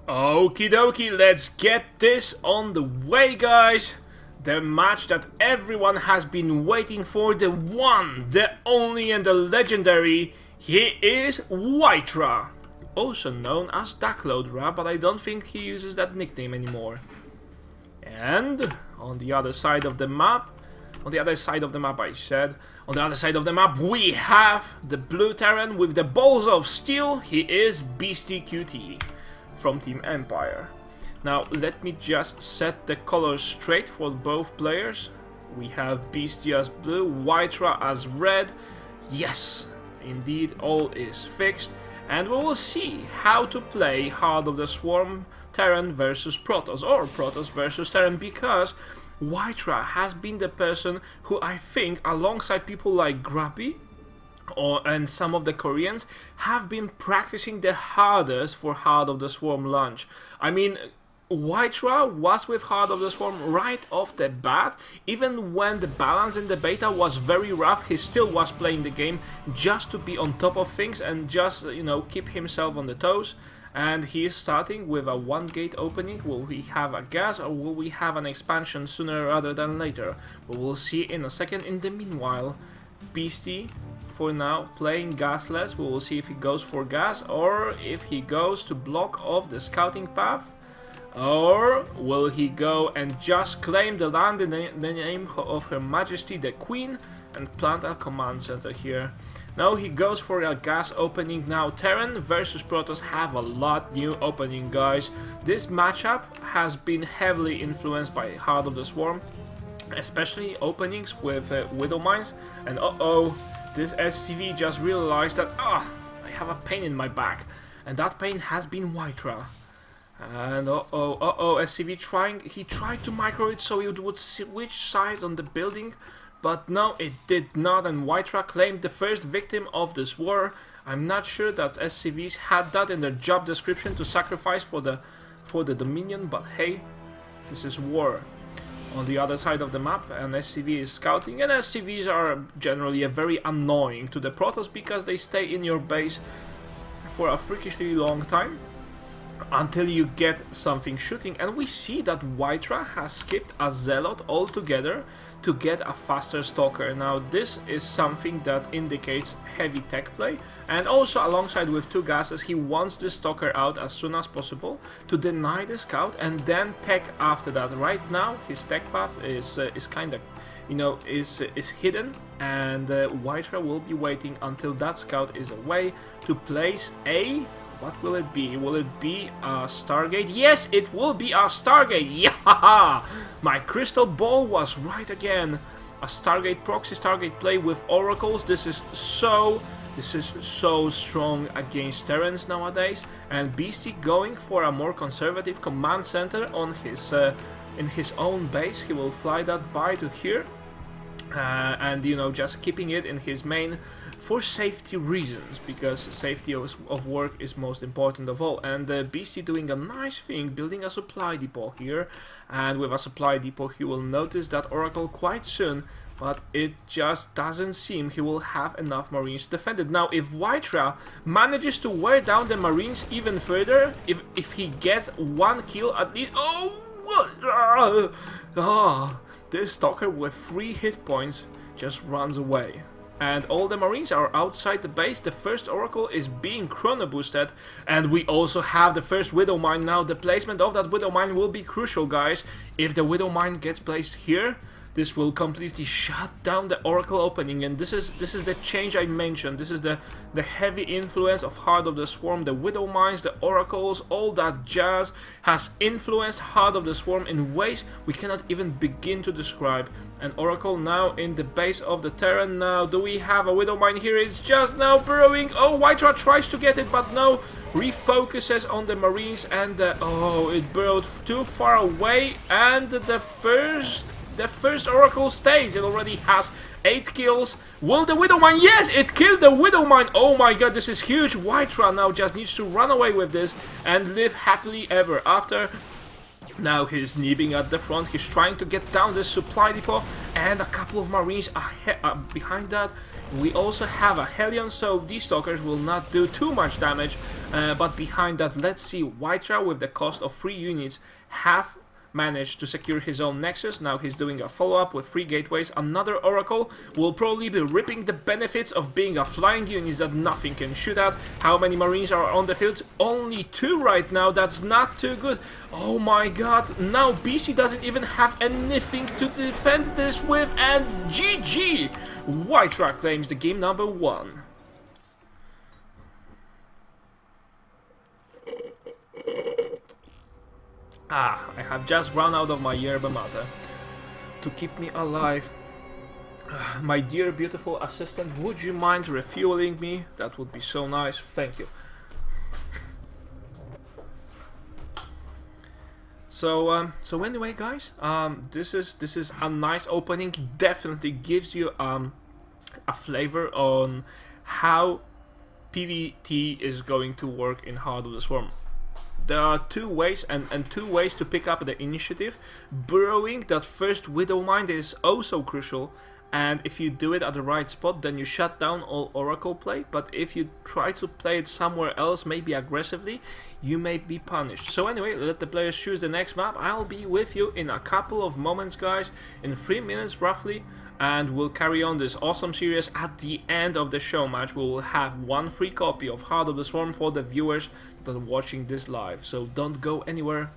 Okie dokie, let's get this on the way, guys. The match that everyone has been waiting for, the one, the only and the legendary. He is White-Ra, also known as WhiteRa, but I don't think he uses that nickname anymore. And on the other side of the map, on the other side of the map we have the blue Terran with the balls of steel. He is Beastyqt from Team Empire. Now let me just set the colors straight for both players. We have Beasty as blue, White-Ra as red. Yes, indeed, all is fixed. And we will see how to play Heart of the Swarm Terran versus Protoss, or Protoss versus Terran, because White-Ra has been the person who I think, alongside people like Grubby and some of the Koreans, have been practicing the hardest for Heart of the Swarm launch. I mean, White-Ra was with Heart of the Swarm right off the bat. Even when the balance in the beta was very rough, he still was playing the game just to be on top of things and just, you know, keep himself on the toes. And he is starting with a 1 gate opening. Will we have a gas, or will we have an expansion sooner rather than later? We will see in a second. In the meanwhile, Beasty for now playing gasless. We will see if he goes for gas or if he goes to block off the scouting path. Or will he go and just claim the land in the name of Her Majesty the Queen and plant a command center here? No, he goes for a gas opening now. Terran versus Protoss have a lot new opening, guys. This matchup has been heavily influenced by Heart of the Swarm, especially openings with Widow Mines. And this SCV just realized that I have a pain in my back, and that pain has been White-Ra. And SCV he tried to micro it so it would switch sides on the building, but no, it did not, and White-Ra claimed the first victim of this war. I'm not sure that SCVs had that in their job description to sacrifice for the Dominion, but hey, this is war. On the other side of the map, an SCV is scouting, and SCVs are generally very annoying to the Protoss because they stay in your base for a freakishly long time until you get something shooting. And we see that White-Ra has skipped a Zealot altogether to get a faster Stalker. Now this is something that indicates heavy tech play, and also alongside with 2 gases he wants the Stalker out as soon as possible to deny the scout and then tech after that. Right now his tech path is kind of, you know, is hidden, and White-Ra will be waiting until that scout is away to place a... what will it be? Will it be a Stargate? Yes, it will be a Stargate! Yeah! My crystal ball was right again. A Stargate proxy, Stargate play with oracles. This is so strong against Terrans nowadays. And Beasty going for a more conservative command center on his in his own base. He will fly that by to here. And, you know, just keeping it in his main for safety reasons, because safety of work is most important of all. And Beasty doing a nice thing, building a supply depot here, and with a supply depot he will notice that Oracle quite soon, but it just doesn't seem he will have enough Marines to defend it. Now if White-Ra manages to wear down the Marines even further, if he gets 1 kill at least, this Stalker with 3 hit points just runs away. And all the Marines are outside the base. The first Oracle is being chrono boosted, and we also have the first Widow Mine now. The placement of that Widow Mine will be crucial, guys. If the Widow Mine gets placed here, this will completely shut down the Oracle opening, and this is the change I mentioned. This is the heavy influence of Heart of the Swarm. The Widow Mines, the Oracles, all that jazz has influenced Heart of the Swarm in ways we cannot even begin to describe. An Oracle now in the base of the Terran. Now, do we have a Widow Mine here? It's just now burrowing. Oh, White-Ra tries to get it, but no. Refocuses on the Marines, and it burrowed too far away, and the first Oracle stays. It already has 8 kills. Will the Widow Mine? Yes, it killed the Widow Mine. Oh my god, this is huge. White-Ra now just needs to run away with this and live happily ever after. Now he's nibbing at the front, he's trying to get down this supply depot, and a couple of marines behind that. We also have a Hellion, so these stalkers will not do too much damage, but behind that, let's see, White-Ra with the cost of 3 units have managed to secure his own nexus. Now he's doing a follow-up with 3 gateways. Another oracle will probably be reaping the benefits of being a flying unit that nothing can shoot at. How many marines are on the field? Only 2 right now. That's not too good. Oh my god, now BC doesn't even have anything to defend this with, and GG! White-Ra claims the game number 1. I have just run out of my yerba mate to keep me alive. My dear beautiful assistant, would you mind refueling me? That would be so nice, thank you. So anyway, guys, this is a nice opening. Definitely gives you a flavor on how PvT is going to work in Heart of the Swarm. There are 2 ways and 2 ways to pick up the initiative. Burrowing that first Widow Mine is also crucial, and if you do it at the right spot, then you shut down all Oracle play. But if you try to play it somewhere else, maybe aggressively, you may be punished. So anyway, let the players choose the next map. I'll be with you in a couple of moments, guys, in 3 minutes roughly, and we'll carry on this awesome series. At the end of the Showmatch, we will have 1 free copy of Heart of the Swarm for the viewers that are watching this live, so don't go anywhere.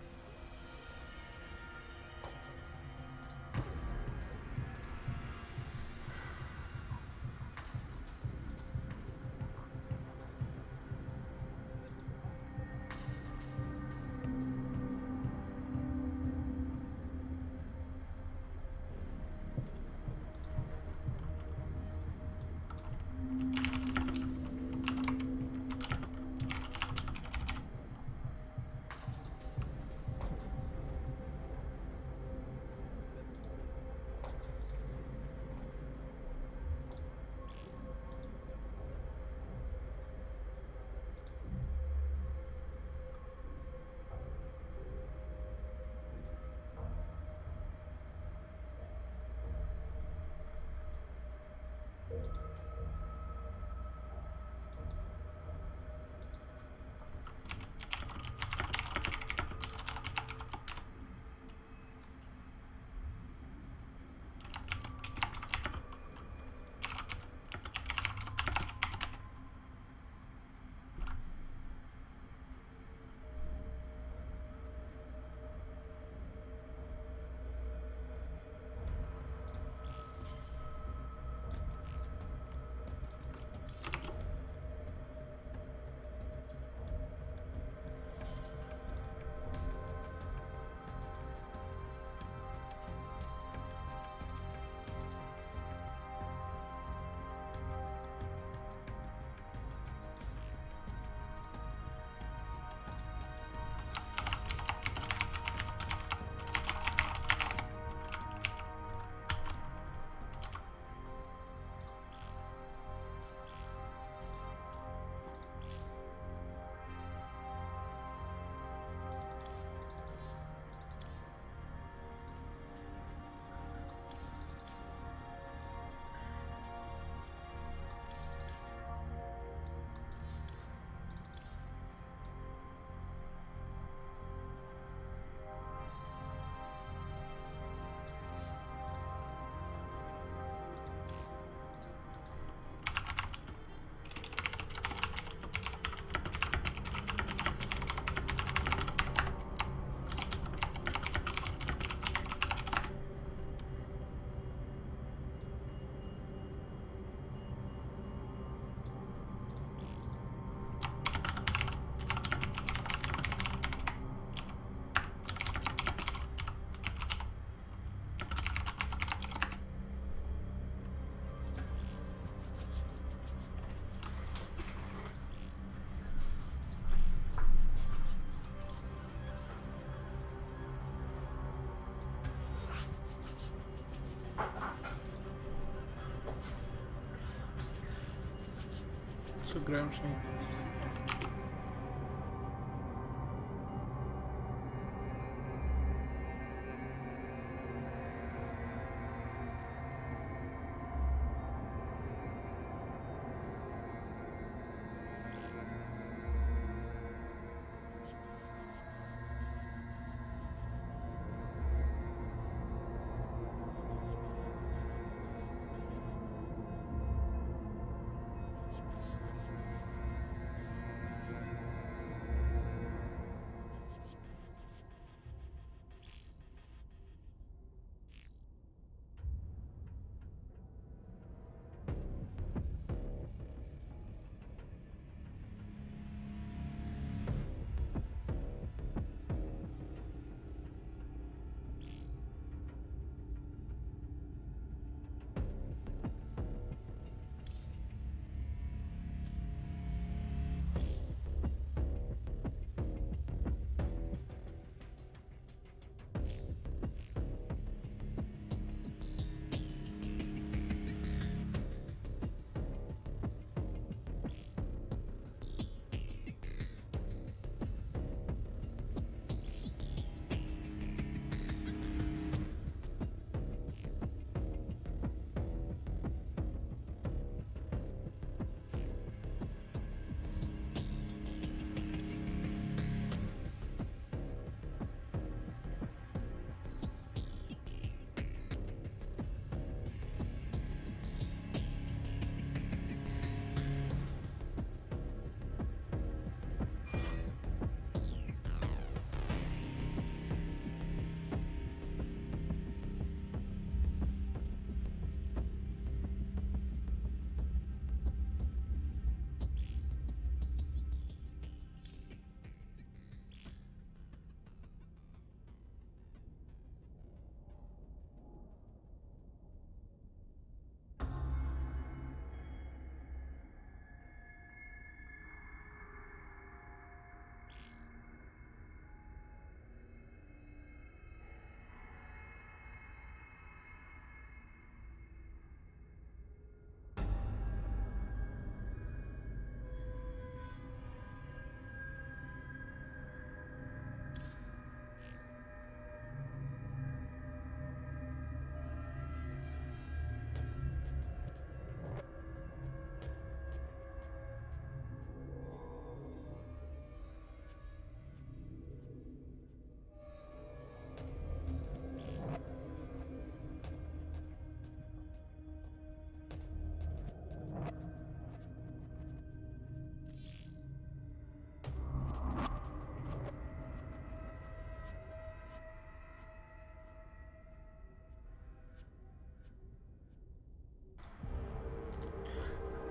Co grałem, czy nie?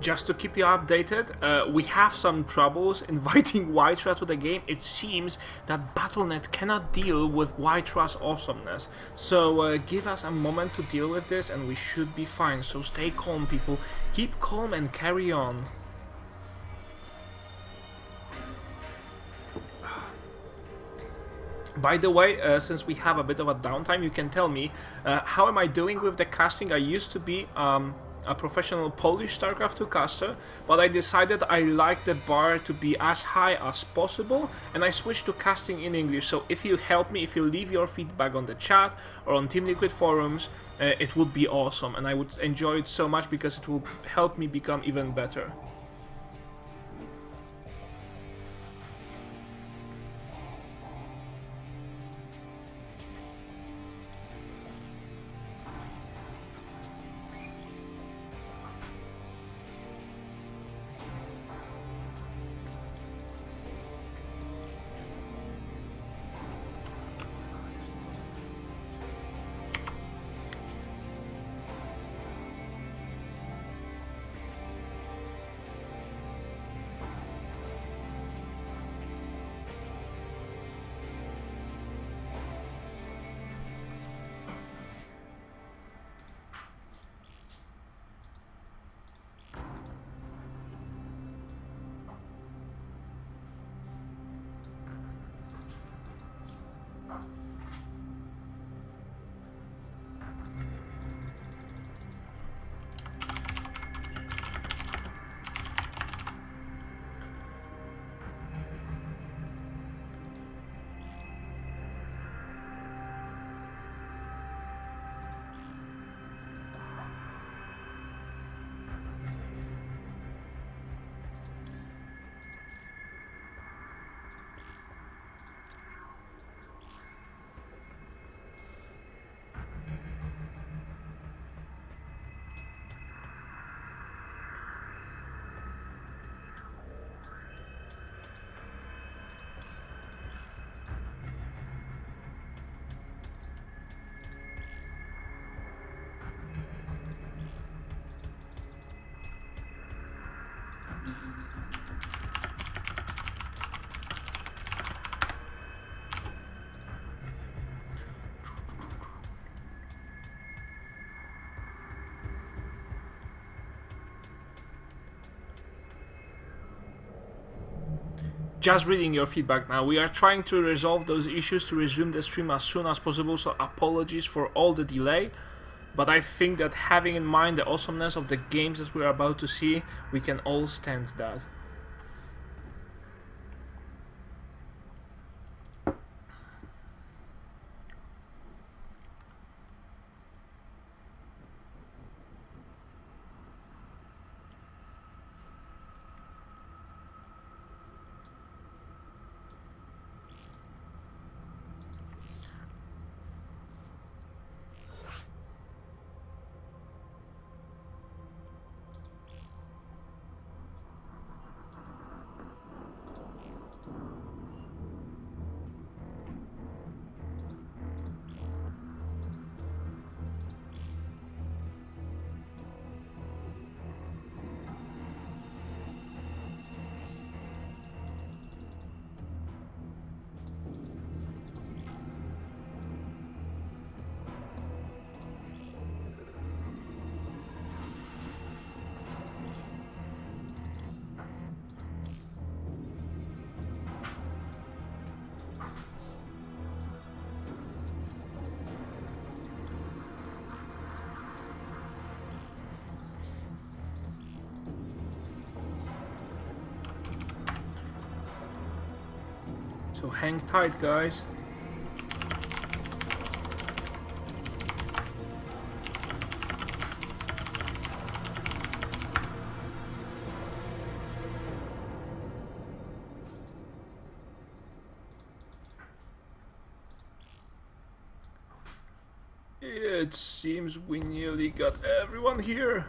just to keep you updated, we have some troubles inviting White-Ra to the game. It seems that Battle.net cannot deal with White-Ra's awesomeness. So give us a moment to deal with this and we should be fine. So stay calm, people. Keep calm and carry on. By the way, since we have a bit of a downtime, you can tell me, how am I doing with the casting? I used to be a professional Polish StarCraft 2 caster, but I decided I like the bar to be as high as possible, and I switched to casting in English. So if you help me, if you leave your feedback on the chat or on Team Liquid forums, it would be awesome, and I would enjoy it so much because it will help me become even better. Just reading your feedback now. We are trying to resolve those issues to resume the stream as soon as possible, so apologies for all the delay. But I think that having in mind the awesomeness of the games that we are about to see, we can all stand that. So hang tight, guys. It seems we nearly got everyone here.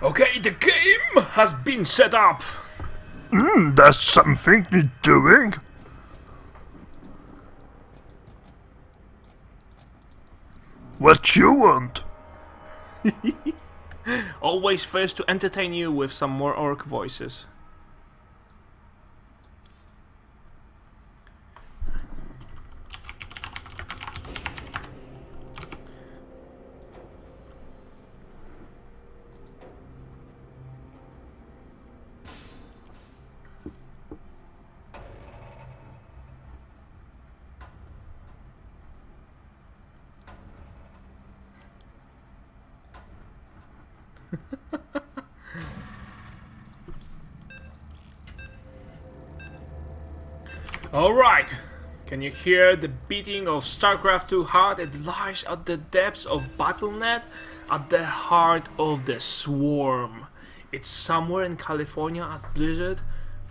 Okay, the game has been set up. There's something you're doing? What you want? Always first to entertain you with some more orc voices. Alright, can you hear the beating of StarCraft 2 heart? It lies at the depths of Battle.net, at the heart of the swarm. It's somewhere in California at Blizzard,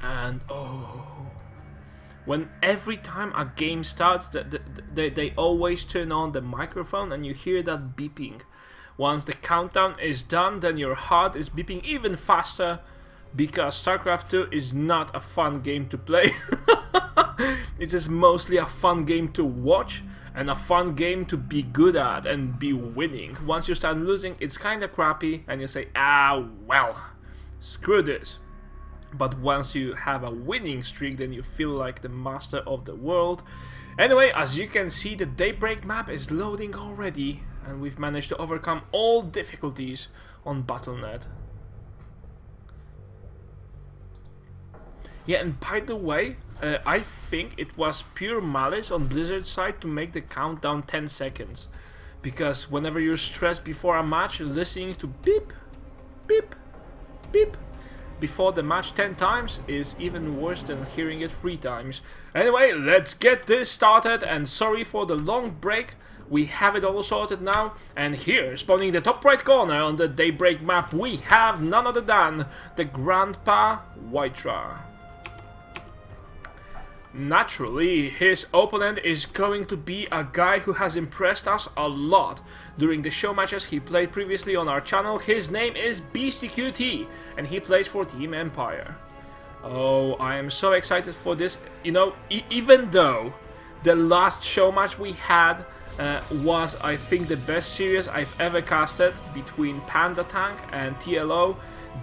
and oh, when every time a game starts, they always turn on the microphone and you hear that beeping. Once the countdown is done, then your heart is beeping even faster, because StarCraft 2 is not a fun game to play. It is mostly a fun game to watch and a fun game to be good at and be winning. Once you start losing, it's kinda crappy and you say, ah, well, screw this. But once you have a winning streak, then you feel like the master of the world. Anyway, as you can see, the Daybreak map is loading already, and we've managed to overcome all difficulties on Battle.net. Yeah, and by the way, I think it was pure malice on Blizzard's side to make the countdown 10 seconds. Because whenever you're stressed before a match, listening to beep, beep, beep before the match 10 times is even worse than hearing it 3 times. Anyway, let's get this started, and sorry for the long break. We have it all sorted now, and here, spawning the top right corner on the Daybreak map, we have none other than the Grandpa White-Ra. Naturally, his opponent is going to be a guy who has impressed us a lot during the show matches he played previously on our channel. His name is Beastyqt, and he plays for Team Empire. Oh, I am so excited for this. You know, even though the last show match we had was, I think, the best series I've ever casted between Panda Tank and TLO,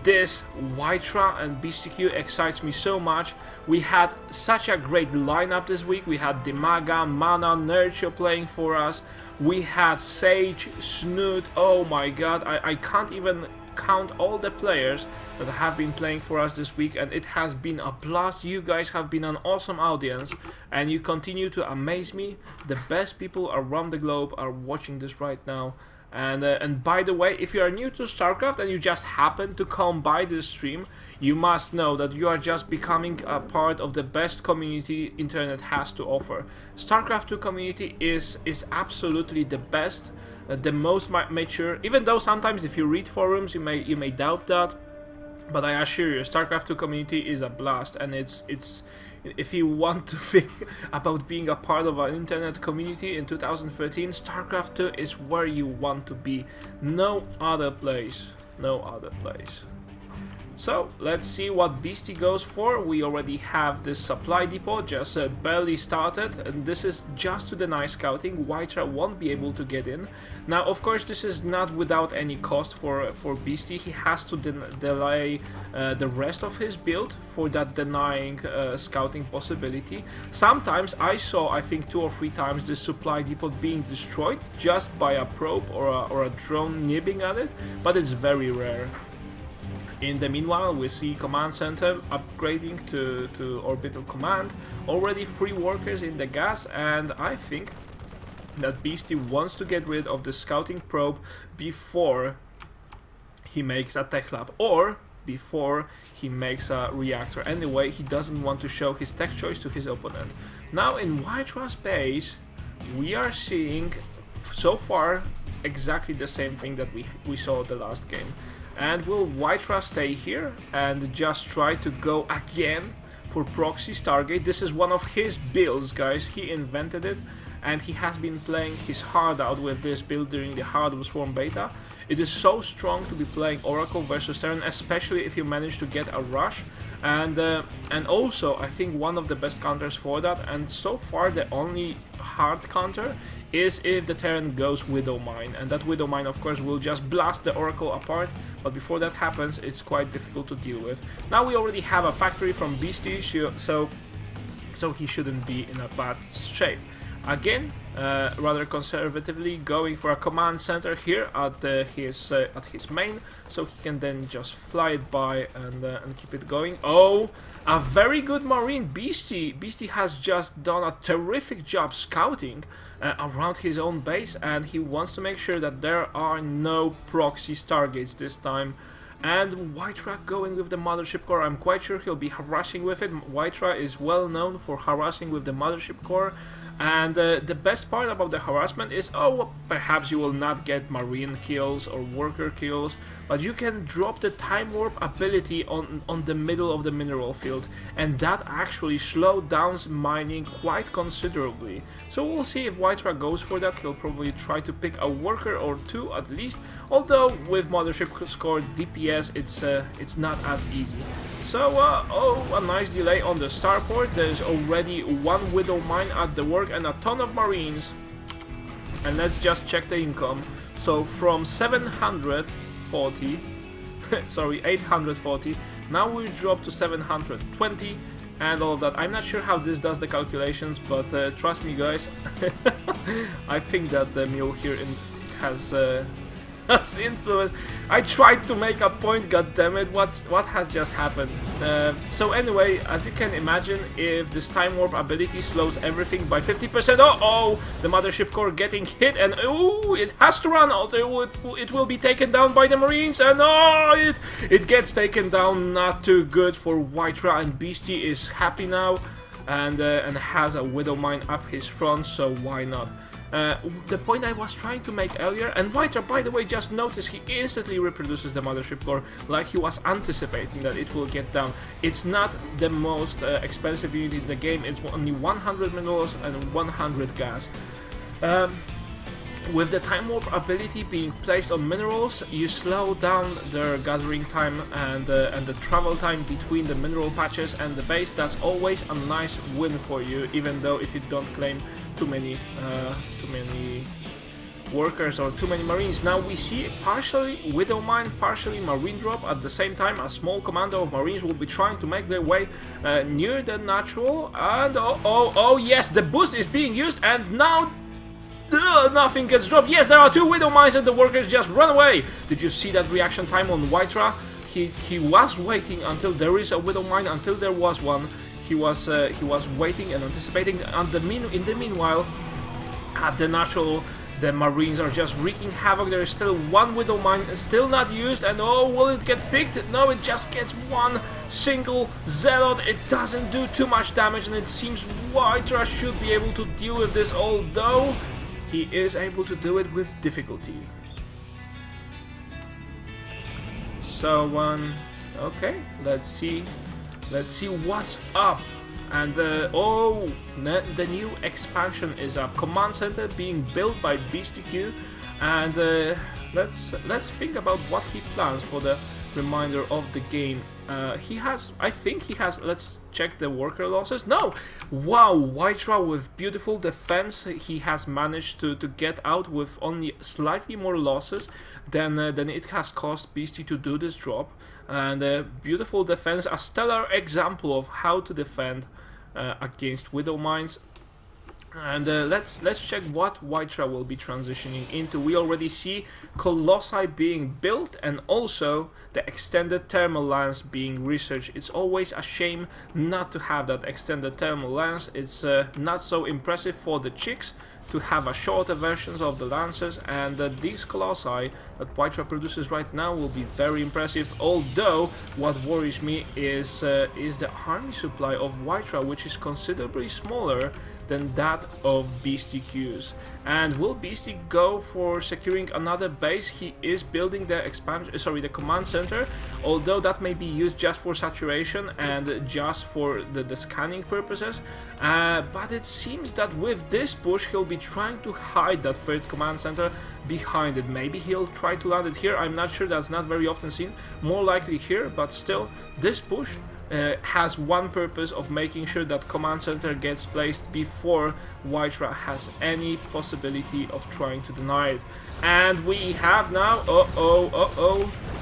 this White-Ra and Beastyqt excites me so much. We had such a great lineup this week. We had Dimaga, Mana, Nurture playing for us. We had Sage, Snoot. Oh my god, I can't even count all the players that have been playing for us this week, and it has been a blast. You guys have been an awesome audience, and you continue to amaze me. The best people around the globe are watching this right now. And by the way, if you are new to StarCraft and you just happen to come by this stream, you must know that you are just becoming a part of the best community internet has to offer. StarCraft 2 community is absolutely the best, the most mature. Even though sometimes if you read forums, you may doubt that, but I assure you, StarCraft 2 community is a blast, and it's if you want to think about being a part of an internet community in 2013, StarCraft 2 is where you want to be. No other place. No other place. So, let's see what Beasty goes for. We already have this supply depot, just barely started, and this is just to deny scouting. WhiteRa won't be able to get in. Now, of course, this is not without any cost for Beasty. He has to delay the rest of his build for that denying scouting possibility. Sometimes I saw, I think 2 or 3 times, this supply depot being destroyed just by a probe or a drone nibbing at it, but it's very rare. In the meanwhile, we see Command Center upgrading to Orbital Command. Already 3 workers in the gas, and I think that Beasty wants to get rid of the scouting probe before he makes a tech lab, or before he makes a reactor. Anyway, he doesn't want to show his tech choice to his opponent. Now in White-Ra's base, we are seeing so far exactly the same thing that we saw the last game. And will White-Ra stay here and just try to go again for Proxy Stargate? This is one of his builds, guys. He invented it, and he has been playing his heart out with this build during the Heart of Swarm beta. It is so strong to be playing Oracle versus Terran, especially if you manage to get a rush, and also I think one of the best counters for that, and so far the only hard counter, is if the Terran goes Widow Mine, and that Widow Mine of course will just blast the Oracle apart, but before that happens it's quite difficult to deal with. Now we already have a factory from Beasty, so he shouldn't be in a bad shape. Again, rather conservatively going for a command center here at his main, so he can then just fly it by and keep it going. Oh, a very good Marine. Beasty has just done a terrific job scouting around his own base, and he wants to make sure that there are no proxy Stargates this time. And WhiteRa going with the Mothership Core. I'm quite sure he'll be harassing with it. WhiteRa is well known for harassing with the Mothership Core. And the best part about the harassment is, oh, perhaps you will not get Marine kills or Worker kills, but you can drop the Time Warp ability on the middle of the mineral field, and that actually slowed down mining quite considerably. So we'll see if WhiteRa goes for that. He'll probably try to pick a Worker or two at least, although with Mothership Core DPS it's not as easy. So, oh, a nice delay on the starport. There's already one Widow Mine at the work and a ton of Marines. And let's just check the income. So from 740, sorry, 840, now we drop to 720 and all of that. I'm not sure how this does the calculations, but trust me guys, I think that the mule here has influence. I tried to make a point, goddammit, what has just happened? So anyway, as you can imagine, if this Time Warp ability slows everything by 50%, oh, the Mothership Core getting hit, and oh, it has to run out, it will be taken down by the Marines, and oh, it gets taken down. Not too good for WhiteRa, and Beasty is happy now, and has a Widow Mine up his front, so why not? The point I was trying to make earlier, and WhiteRa, by the way, just noticed he instantly reproduces the Mothership Core like he was anticipating that it will get down. It's not the most expensive unit in the game, it's only 100 minerals and 100 gas. With the Time Warp ability being placed on minerals, you slow down their gathering time and the travel time between the mineral patches and the base. That's always a nice win for you, even though if you don't claim too many workers or too many Marines. Now we see partially Widow Mine, partially Marine drop. At the same time, a small commando of Marines will be trying to make their way near the natural, and oh yes, the boost is being used, and now nothing gets dropped. Yes, there are two Widow Mines and the workers just run away. Did you see that reaction time on WhiteRa? He was waiting until there is a Widow Mine, until there was one. He was waiting and anticipating, and in the meanwhile, at the natural, the Marines are just wreaking havoc. There is still one Widow Mine, still not used, and oh, will it get picked? No, it just gets one single Zealot. It doesn't do too much damage, and it seems WhiteRa should be able to deal with this, although he is able to do it with difficulty. So, okay, let's see what's up. And oh, the new expansion is up. Command center being built by Beastyqt, and let's think about what he plans for the remainder of the game. I think he has. Let's check the worker losses. No, wow, WhiteRa with beautiful defense. He has managed to get out with only slightly more losses than it has cost Beasty to do this drop. And beautiful defense, a stellar example of how to defend against Widow Mines. And let's check what WhiteRa will be transitioning into. We already see Colossi being built, and also the extended thermal lance being researched. It's always a shame not to have that extended thermal lance. It's not so impressive for the chicks to have a shorter versions of the lances, and these Colossi that WhiteRa produces right now will be very impressive. Although what worries me is the army supply of WhiteRa, which is considerably smaller than that of Beastyqt's. And will Beasty go for securing another base? He is building the the command center, although that may be used just for saturation and just for the scanning purposes. But it seems that with this push he'll be trying to hide that third command center behind it. Maybe he'll try to land it here, I'm not sure, that's not very often seen, more likely here, but still this push has one purpose of making sure that command center gets placed before White-Ra has any possibility of trying to deny it. And we have now,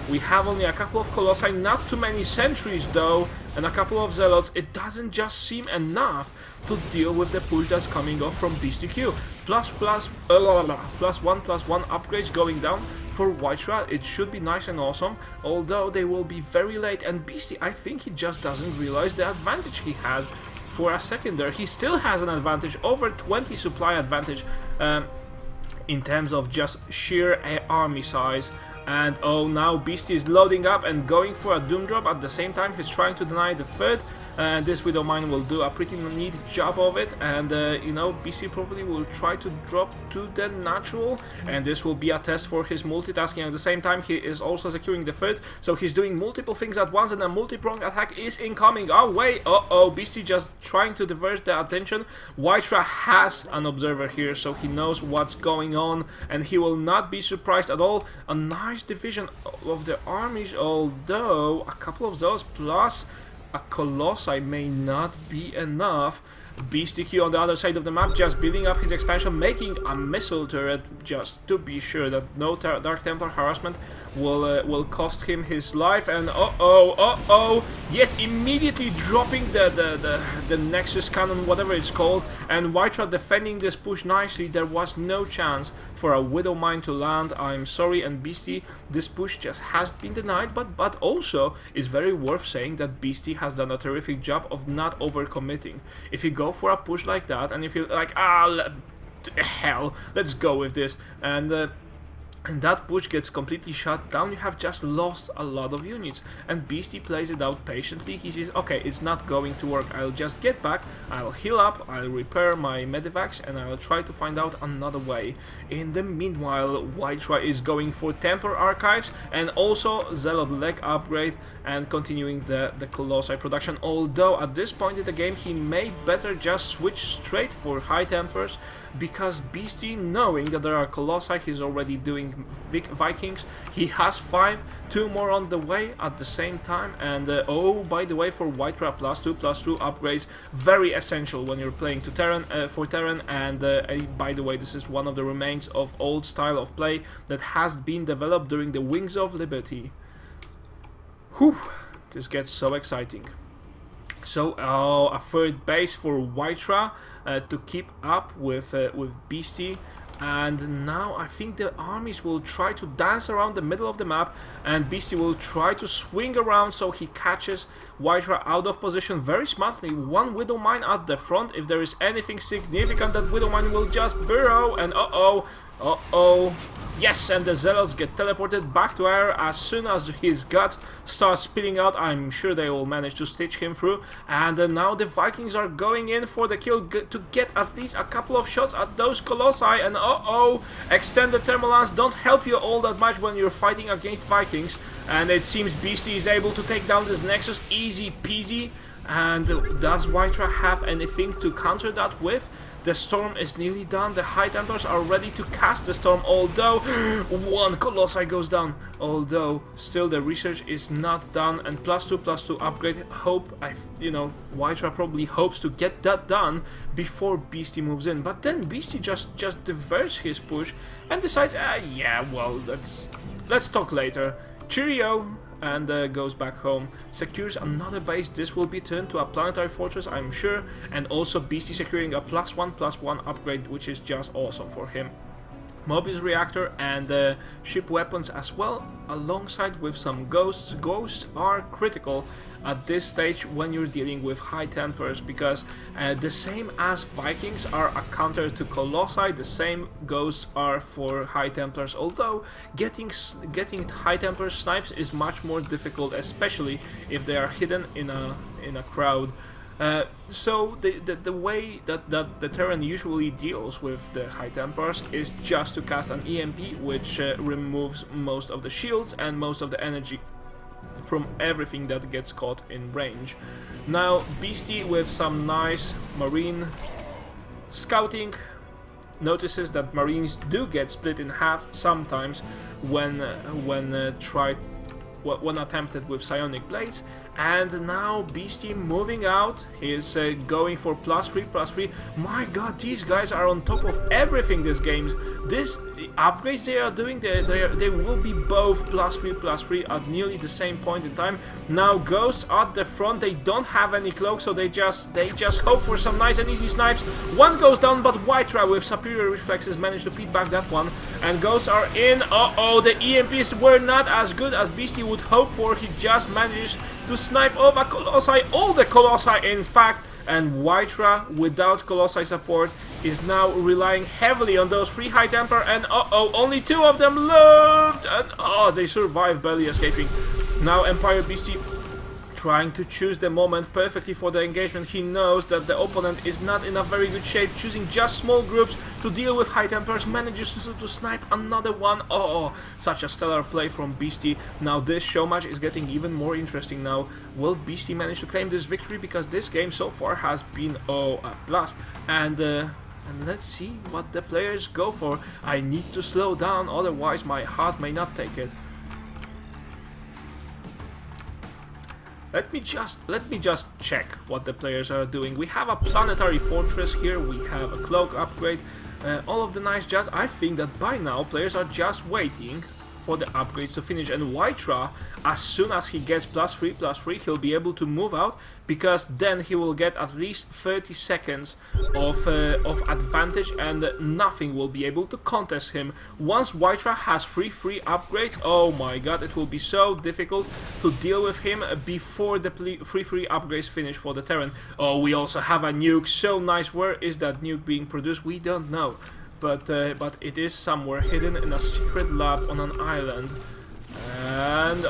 we have only a couple of Colossi, not too many sentries though, and a couple of Zealots. It doesn't just seem enough to deal with the push that's coming off from Beastyqt. +1/+1 upgrades going down for White-Ra. It should be nice and awesome, although they will be very late, and Beasty, I think he just doesn't realize the advantage he had for a second there. He still has an advantage, over 20 supply advantage in terms of just sheer army size. And oh, now Beasty is loading up and going for a Doom Drop. At the same time, he's trying to deny the third. This Widow Mine will do a pretty neat job of it, and you know, Beasty probably will try to drop to the natural, and this will be a test for his multitasking. At the same time, he is also securing the third, so he's doing multiple things at once, and a multi-pronged attack is incoming. Oh wait, Beasty just trying to divert the attention. White-Ra has an observer here, so he knows what's going on, and he will not be surprised at all. A nice division of the armies, although a couple of those plus a Colossi may not be enough. Beastyqt on the other side of the map just building up his expansion, making a missile turret just to be sure that no Dark Templar harassment will cost him his life. And yes, immediately dropping the Nexus cannon, whatever it's called, and White-Ra defending this push nicely. There was no chance for a Widow Mine to land, I'm sorry. And Beasty, this push just has been denied, but also it's very worth saying that Beasty has done a terrific job of not overcommitting. If you go for a push like that, and if you're like, hell, let's go with this, and that push gets completely shut down, you have just lost a lot of units. And Beasty plays it out patiently. He says, okay, it's not going to work, I'll just get back, I'll heal up, I'll repair my medivacs, and I'll try to find out another way. In the meanwhile, White-Ra is going for Temper Archives and also Zealot leg upgrade and continuing the Colossi production, although at this point in the game he may better just switch straight for High Tempers, because Beasty, knowing that there are Colossi, he's already doing Vikings. He has 5, 2 more on the way at the same time. And oh, by the way, for White-Ra, +2/+2 upgrades, very essential when you're playing to Terran, for Terran. And by the way, this is one of the remains of old style of play that has been developed during the Wings of Liberty. Whew, this gets so exciting. So a third base for White-Ra to keep up with Beasty. And now I think the armies will try to dance around the middle of the map, and Beasty will try to swing around so he catches White-Ra out of position very smartly. One Widow Mine at the front. If there is anything significant, that Widow Mine will just burrow, and yes, and the Zealots get teleported back to air as soon as his guts start spilling out. I'm sure they will manage to stitch him through. And now the Vikings are going in for the kill to get at least a couple of shots at those Colossi. And extended Thermalance don't help you all that much when you're fighting against Vikings. And it seems Beasty is able to take down this Nexus easy peasy. And does White-Ra have anything to counter that with? The storm is nearly done. The High Templars are ready to cast the storm, although one Colossi goes down. Although still the research is not done, and +2/+2 upgrade. White-Ra probably hopes to get that done before Beasty moves in. But then Beasty just diverts his push and decides, yeah, well, let's talk later. Cheerio. And goes back home, secures another base. This will be turned to a planetary fortress, I'm sure, and also Beasty securing a +1/+1 upgrade, which is just awesome for him. Mobius reactor and ship weapons as well, alongside with some ghosts. Ghosts are critical at this stage when you're dealing with High Templars, because the same as Vikings are a counter to Colossi, the same ghosts are for High Templars, although getting High Templar snipes is much more difficult, especially if they are hidden in a crowd. So the way that the Terran usually deals with the High Templars is just to cast an EMP, which removes most of the shields and most of the energy from everything that gets caught in range. Now Beasty, with some nice marine scouting, notices that marines do get split in half sometimes when attempted with psionic blades. And now Beasty moving out, he's going for +3/+3. My god, these guys are on top of everything this game. This upgrades they are doing, they will be both +3/+3 at nearly the same point in time. Now Ghosts at the front, they don't have any cloak, so they just hope for some nice and easy snipes. One goes down, but White-Ra with superior reflexes managed to feed back that one. And Ghosts are in. Uh-oh, the EMPs were not as good as Beasty would hope for. He just managed to snipe over Colossi, all the Colossi in fact, and White-Ra without Colossi support is now relying heavily on those 3 High Temper, and uh-oh, only 2 of them left, and they survive, barely escaping. Now Empire Beasty trying to choose the moment perfectly for the engagement. He knows that the opponent is not in a very good shape, choosing just small groups to deal with High Tempers, manages to snipe another one. Oh, such a stellar play from Beasty. Now this Showmatch is getting even more interesting now. Will Beasty manage to claim this victory? Because this game so far has been, a blast. And let's see what the players go for. I need to slow down, otherwise my heart may not take it. Let me just check what the players are doing. We have a planetary fortress here, we have a cloak upgrade, all of the nice jazz. I think that by now players are just waiting for the upgrades to finish, and White-Ra, as soon as he gets +3/+3, he'll be able to move out, because then he will get at least 30 seconds of advantage, and nothing will be able to contest him. Once White-Ra has 3 upgrades, oh my god, it will be so difficult to deal with him before the 3 upgrades finish for the Terran. Oh, we also have a nuke, so nice. Where is that nuke being produced? We don't know. But it is somewhere hidden in a secret lab on an island. And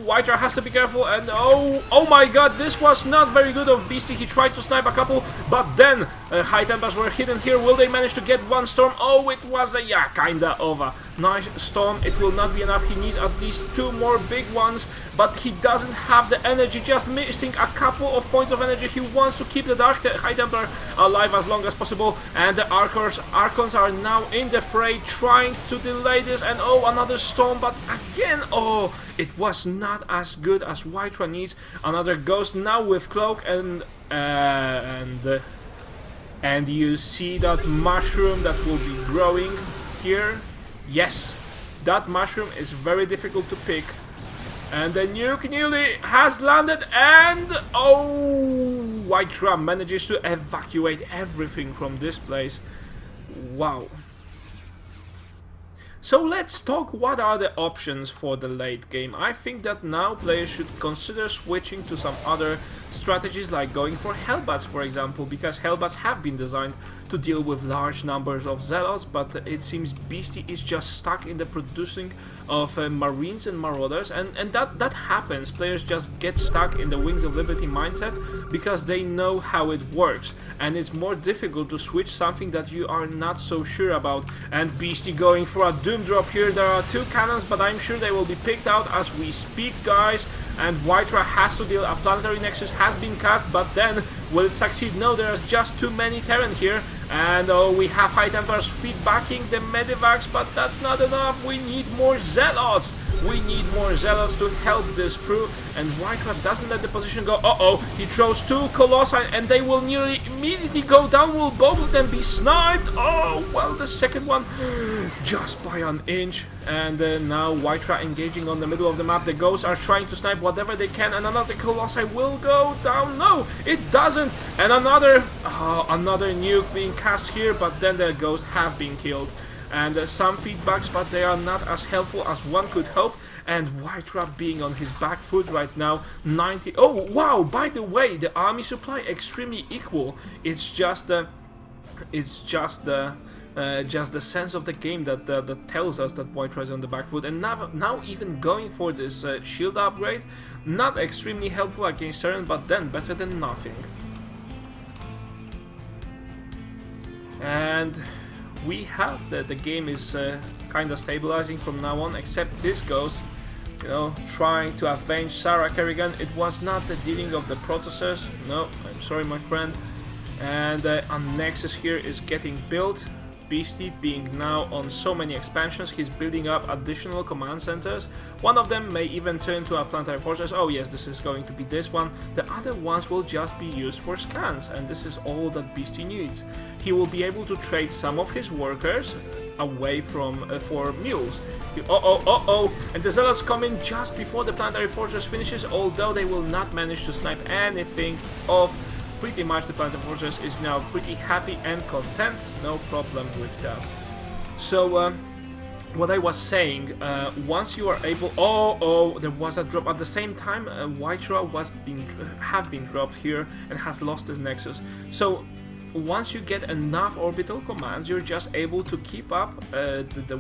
White-Ra has to be careful, and oh my god, this was not very good of Beasty. He tried to snipe a couple, but then High Tempers were hidden here. Will they manage to get one storm? Oh, it was a, yeah, kinda of a nice storm. It will not be enough. He needs at least 2 more big ones, but he doesn't have the energy, just missing a couple of points of energy. He wants to keep the Dark High Templar alive as long as possible, and the Archons are now in the fray, trying to delay this, and another storm, but again, it was not as good as White-Ra needs. Another Ghost now with cloak, and you see that mushroom that will be growing here. Yes, that mushroom is very difficult to pick. And the nuke nearly has landed, and White-Ra manages to evacuate everything from this place. Wow. So let's talk what are the options for the late game. I think that now players should consider switching to some other strategies, like going for Hellbats, for example, because Hellbats have been designed to deal with large numbers of Zealots, but it seems Beasty is just stuck in the producing of Marines and Marauders, and that happens. Players just get stuck in the Wings of Liberty mindset because they know how it works, and it's more difficult to switch something that you are not so sure about. And Beasty going for a Doom Drop here. There are 2 cannons, but I'm sure they will be picked out as we speak, guys. And White-Ra has to deal. A planetary nexus has been cast, but then will it succeed? No, there are just too many Terran here. And we have High Templars feedbacking the Medivacs, but that's not enough. We need more Zealots. We need more Zealots to help this crew. And White-Ra doesn't let the position go. He throws 2 Colossi, and they will nearly immediately go down. Will both of them be sniped? Oh, well, the second one just by an inch. And now White-Ra engaging on the middle of the map. The Ghosts are trying to snipe whatever they can, and another Colossi will go down. No, it doesn't. And another nuke being cast here, but then the Ghosts have been killed. And some feedbacks, but they are not as helpful as one could hope. And White-Ra being on his back foot right now. 90. Oh wow! By the way, the army supply extremely equal. It's just the just the sense of the game that tells us that White-Ra is on the back foot. And now even going for this shield upgrade, not extremely helpful against Terran, but then better than nothing. And we have the game is kind of stabilizing from now on, except this ghost, you know, trying to avenge Sarah Kerrigan. It was not the dealing of the processors. No, I'm sorry, my friend. And a Nexus here is getting built. Beasty being now on so many expansions, he's building up additional command centers. One of them may even turn to a planetary fortress. Oh yes, this is going to be this one. The other ones will just be used for scans, and this is all that Beasty needs. He will be able to trade some of his workers away from for mules. And the Zealots come in just before the planetary fortress finishes, although they will not manage to snipe anything off. Pretty much the planetary fortress is now pretty happy and content, no problem with that. So what I was saying, once you are able, there was a drop at the same time. White-Ra have been dropped here and has lost his Nexus. So once you get enough orbital commands, you're just able to keep up the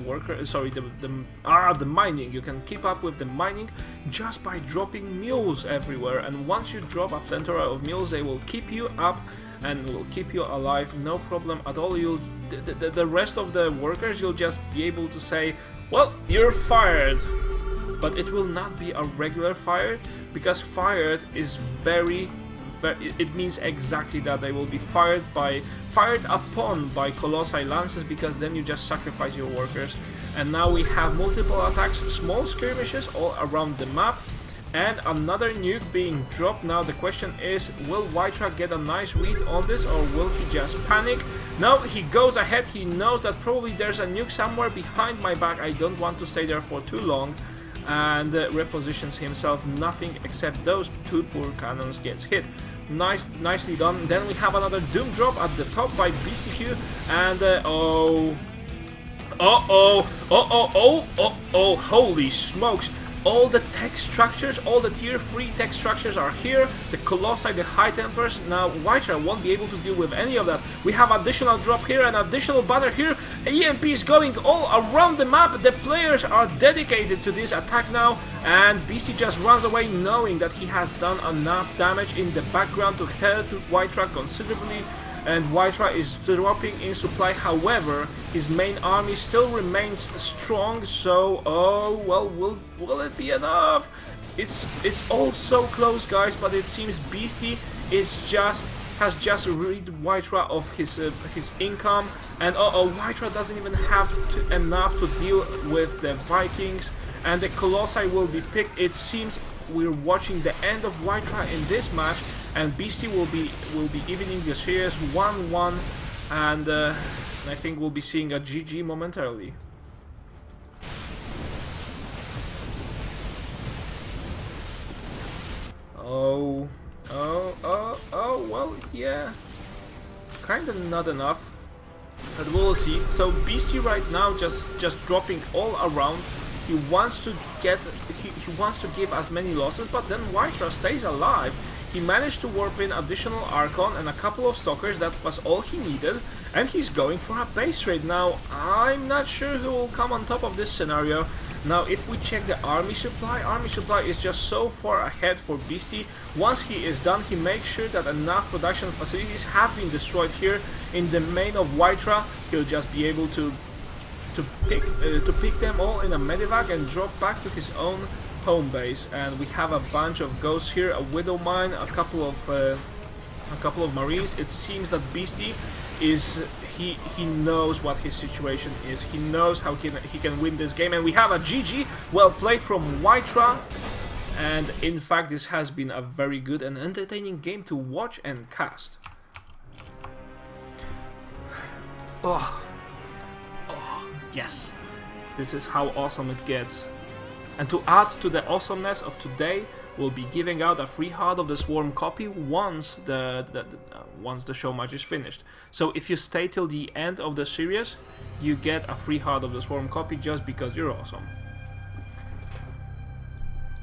mining. You can keep up with the mining just by dropping mules everywhere, and once you drop a plethora of mules, they will keep you up and will keep you alive, no problem at all. The rest of the workers, you'll just be able to say, well, you're fired. But it will not be a regular fired, because fired is it means exactly that. They will be fired upon by Colossi Lances, because then you just sacrifice your workers. And now we have multiple attacks, small skirmishes all around the map, and another nuke being dropped. Now the question is, will White-Ra get a nice read on this, or will he just panic? No, he goes ahead. He knows that probably there's a nuke somewhere behind my back. I don't want to stay there for too long. And repositions himself. Nothing except those two poor cannons gets hit. Nicely done. Then we have another Doom drop at the top by Beastyqt, and holy smokes! All the tech structures, all the tier 3 tech structures are here. The Colossi, the High Templars. Now White-Ra won't be able to deal with any of that. We have additional drop here and additional banner here. EMP is going all around the map. The players are dedicated to this attack now, and Beasty just runs away knowing that he has done enough damage in the background to help White-Ra considerably. And White-Ra is dropping in supply. However, his main army still remains strong, so well, will it be enough? It's all so close, guys, but it seems Beasty has just rid White-Ra of his income, and White-Ra doesn't even have enough to deal with the Vikings, and the Colossi will be picked. It seems we're watching the end of White-Ra in this match, and Beasty will be evening the series 1-1, and I think we'll be seeing a GG momentarily. Well, yeah, kinda not enough, but we'll see. So Beasty right now just dropping all around. He wants to give as many losses, but then White-Ra stays alive. He managed to warp in additional Archon and a couple of Stalkers. That was all he needed, and he's going for a base trade. Now, I'm not sure who will come on top of this scenario. Now, if we check the army supply is just so far ahead for Beasty. Once he is done, he makes sure that enough production facilities have been destroyed here in the main of White-Ra. He'll just be able to pick them all in a medevac and drop back to his own home base. And we have a bunch of ghosts here, a Widow Mine, a couple of Marines. It seems that Beasty he knows what his situation is. He knows how he can win this game, and we have a GG. Well played from White-Ra. And in fact, this has been a very good and entertaining game to watch and cast. Yes, this is how awesome it gets. And to add to the awesomeness of today, we'll be giving out a free Heart of the Swarm copy once the Showmatch is finished. So if you stay till the end of the series, you get a free Heart of the Swarm copy just because you're awesome.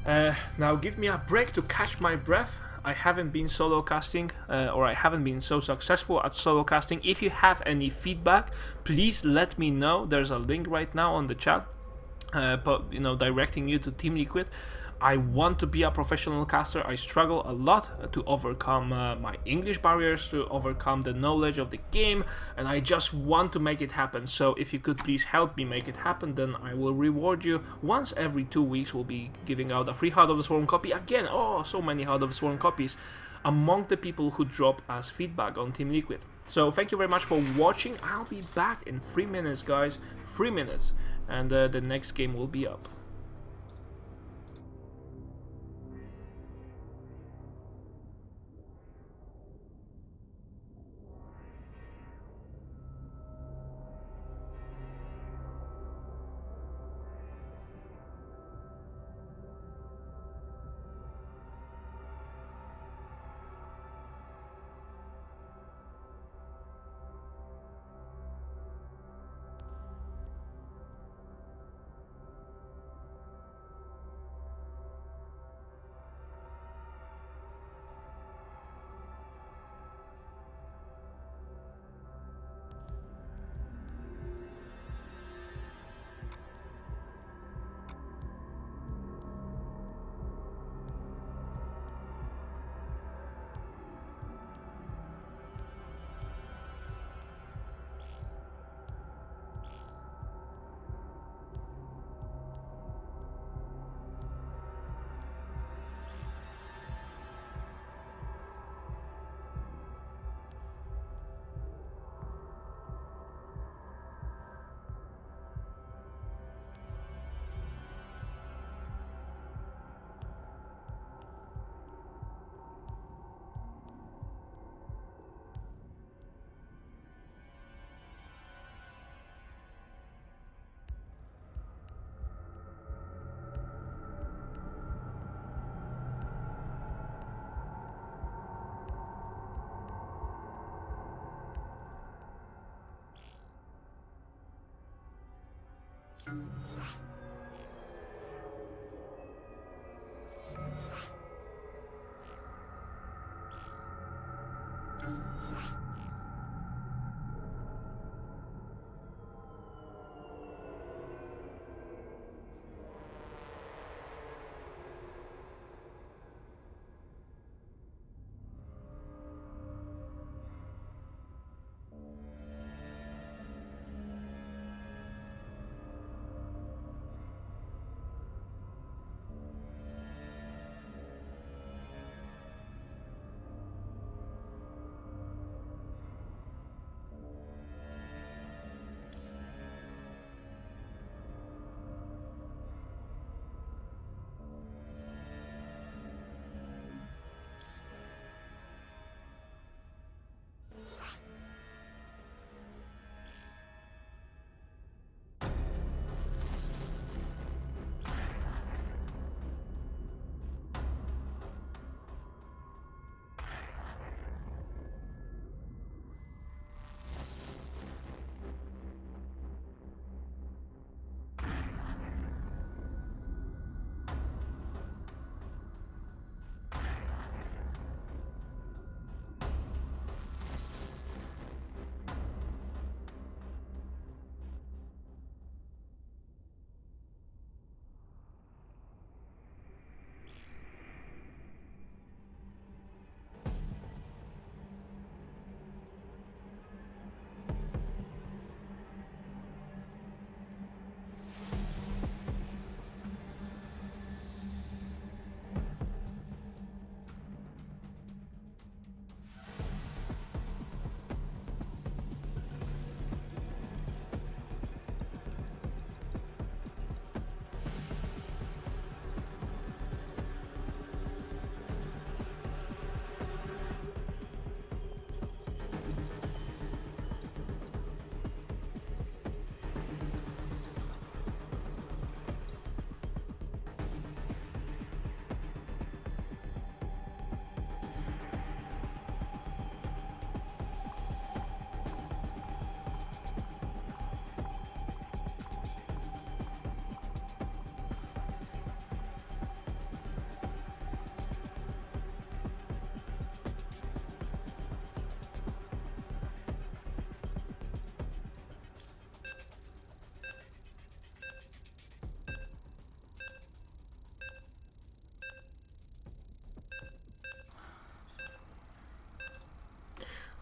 Now give me a break to catch my breath. I haven't been solo casting, or I haven't been so successful at solo casting. If you have any feedback, please let me know. There's a link right now on the chat, directing you to Team Liquid. I want to be a professional caster. I struggle a lot to overcome my English barriers, to overcome the knowledge of the game, and I just want to make it happen. So if you could please help me make it happen, then I will reward you. Once every 2 weeks we'll be giving out a free Heart of the Swarm copy. Again, oh, so many Heart of the Swarm copies among the people who drop as feedback on Team Liquid. So thank you very much for watching. I'll be back in 3 minutes, guys. 3 minutes, and the next game will be up.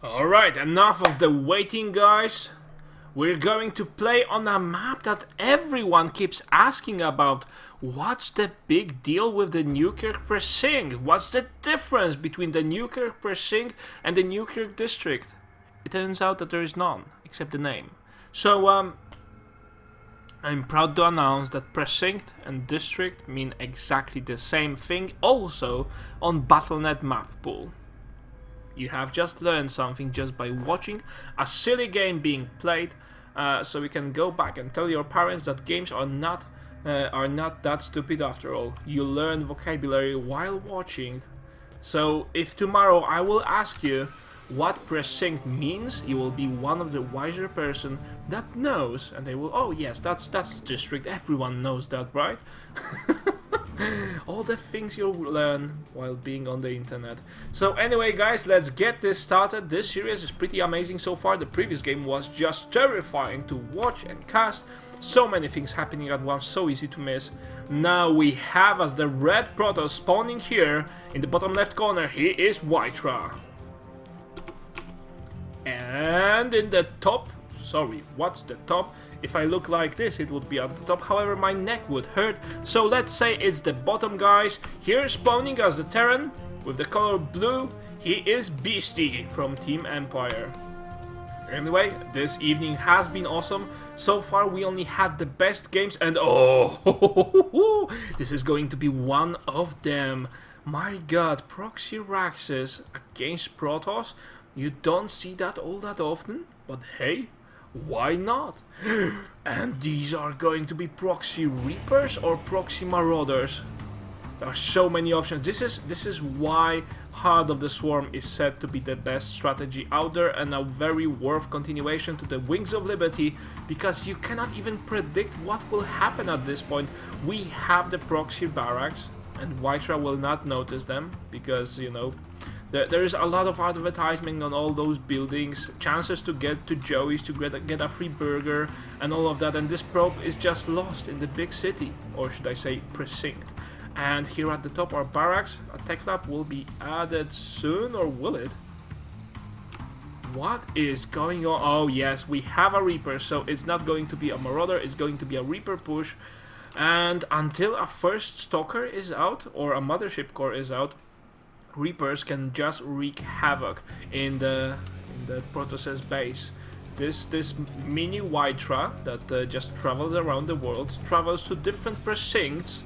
Alright, enough of the waiting, guys. We're going to play on a map that everyone keeps asking about. What's the big deal with the Newkirk Precinct? What's the difference between the Newkirk Precinct and the Newkirk District? It turns out that there is none, except the name. So, I'm proud to announce that Precinct and District mean exactly the same thing, also on Battle.net map pool. You have just learned something just by watching a silly game being played, so you can go back and tell your parents that games are not that stupid after all. You learn vocabulary while watching. So if tomorrow I will ask you what precinct means, you will be one of the wiser person that knows, and they will, oh yes, that's district, everyone knows that, right? All the things you'll learn while being on the internet. So anyway, guys, let's get this started. This series is pretty amazing so far. The previous game was just terrifying to watch and cast. So many things happening at once, so easy to miss. Now we have as the red proto spawning here in the bottom left corner. He is White-Ra. And in the top, sorry, what's the top? If I look like this, it would be at the top, however my neck would hurt. So let's say it's the bottom, guys. Here spawning as the Terran with the color blue, he is Beasty from Team Empire. Anyway, this evening has been awesome. So far we only had the best games, and oh, this is going to be one of them. My god, Proxy Raxes against Protoss. You don't see that all that often, but hey, why not? And these are going to be Proxy Reapers or Proxy Marauders. There are so many options. This is why Heart of the Swarm is said to be the best strategy out there, and a very worth continuation to the Wings of Liberty, because you cannot even predict what will happen at this point. We have the Proxy Barracks, and White-Ra will not notice them, because, you know, there is a lot of advertising on all those buildings, chances to get to Joey's to get a free burger and all of that, and this probe is just lost in the big city, or should I say precinct. And here at the top are barracks. A tech lab will be added soon, or will it? What is going on? Oh yes, we have a Reaper, so it's not going to be a Marauder, it's going to be a Reaper push. And until a first Stalker is out, or a Mothership Core is out, Reapers can just wreak havoc in the Protoss's base. This mini White-Ra that just travels around the world, travels to different precincts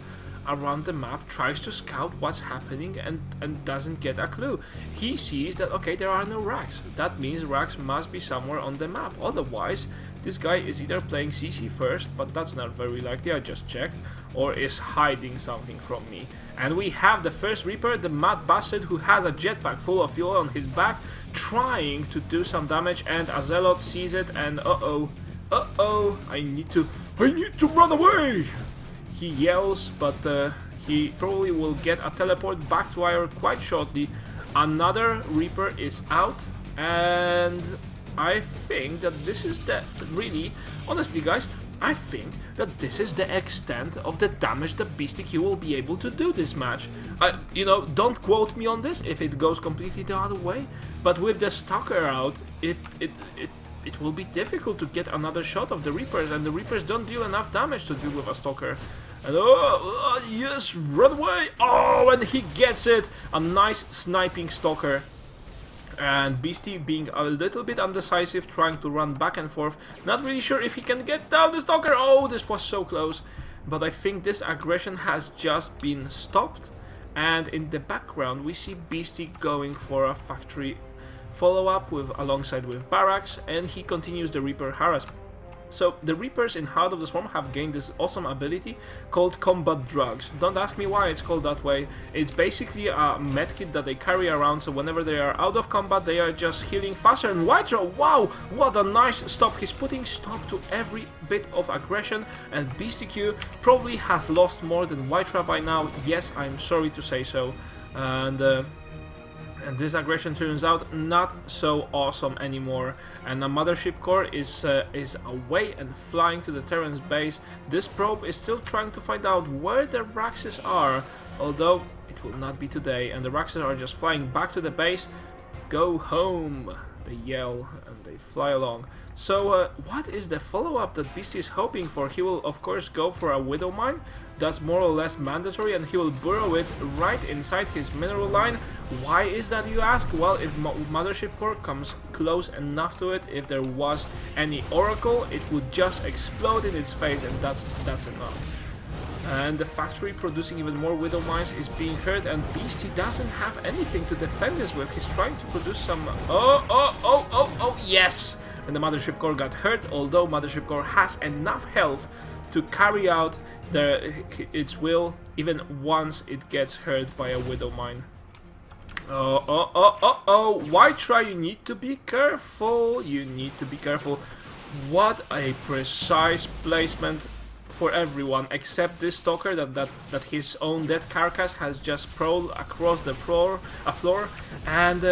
around the map, tries to scout what's happening, and doesn't get a clue. He sees that, okay, there are no racks. That means racks must be somewhere on the map. Otherwise, this guy is either playing CC first, but that's not very likely, I just checked, or is hiding something from me. And we have the first Reaper, the Mad Bastard, who has a jetpack full of fuel on his back, trying to do some damage, and a Zealot sees it, and I need to run away! He yells, but he probably will get a teleport back to Wire quite shortly. Another Reaper is out, and I think that this is the really, honestly guys, I think that this is the extent of the damage that Beastyqt will be able to do this match. You know, don't quote me on this if it goes completely the other way, but with the Stalker out, it will be difficult to get another shot of the Reapers, and the Reapers don't deal enough damage to deal with a Stalker. And yes, run away! Oh, and he gets it! A nice sniping Stalker. And Beasty being a little bit undecisive, trying to run back and forth. Not really sure if he can get down the Stalker. Oh, this was so close. But I think this aggression has just been stopped. And in the background, we see Beasty going for a factory follow-up alongside with barracks, and he continues the Reaper harassment. So the Reapers in Heart of the Swarm have gained this awesome ability called Combat Drugs. Don't ask me why it's called that way. It's basically a medkit that they carry around, so whenever they are out of combat they are just healing faster. And White-Ra, wow, what a nice stop. He's putting stop to every bit of aggression, and Beastyqt probably has lost more than White-Ra by now. Yes, I'm sorry to say so. And this aggression turns out not so awesome anymore, and the Mothership Core is away and flying to the Terran's base. This probe is still trying to find out where the Raxes are, although it will not be today, and the Raxes are just flying back to the base. Go home. They yell and they fly along. So what is the follow-up that Beasty is hoping for? He will of course go for a Widow Mine. That's more or less mandatory, and he will burrow it right inside his mineral line. Why is that, you ask? Well, if Mothership Core comes close enough to it, if there was any Oracle, it would just explode in its face, and that's enough. And the factory producing even more Widow Mines is being hurt, and Beasty doesn't have anything to defend this with. He's trying to produce some... Oh, yes! And the Mothership Core got hurt, although Mothership Core has enough health to carry out its will, even once it gets hurt by a Widow Mine. White-Ra, you need to be careful. You need to be careful. What a precise placement for everyone except this stalker that his own dead carcass has just prowled across the floor, and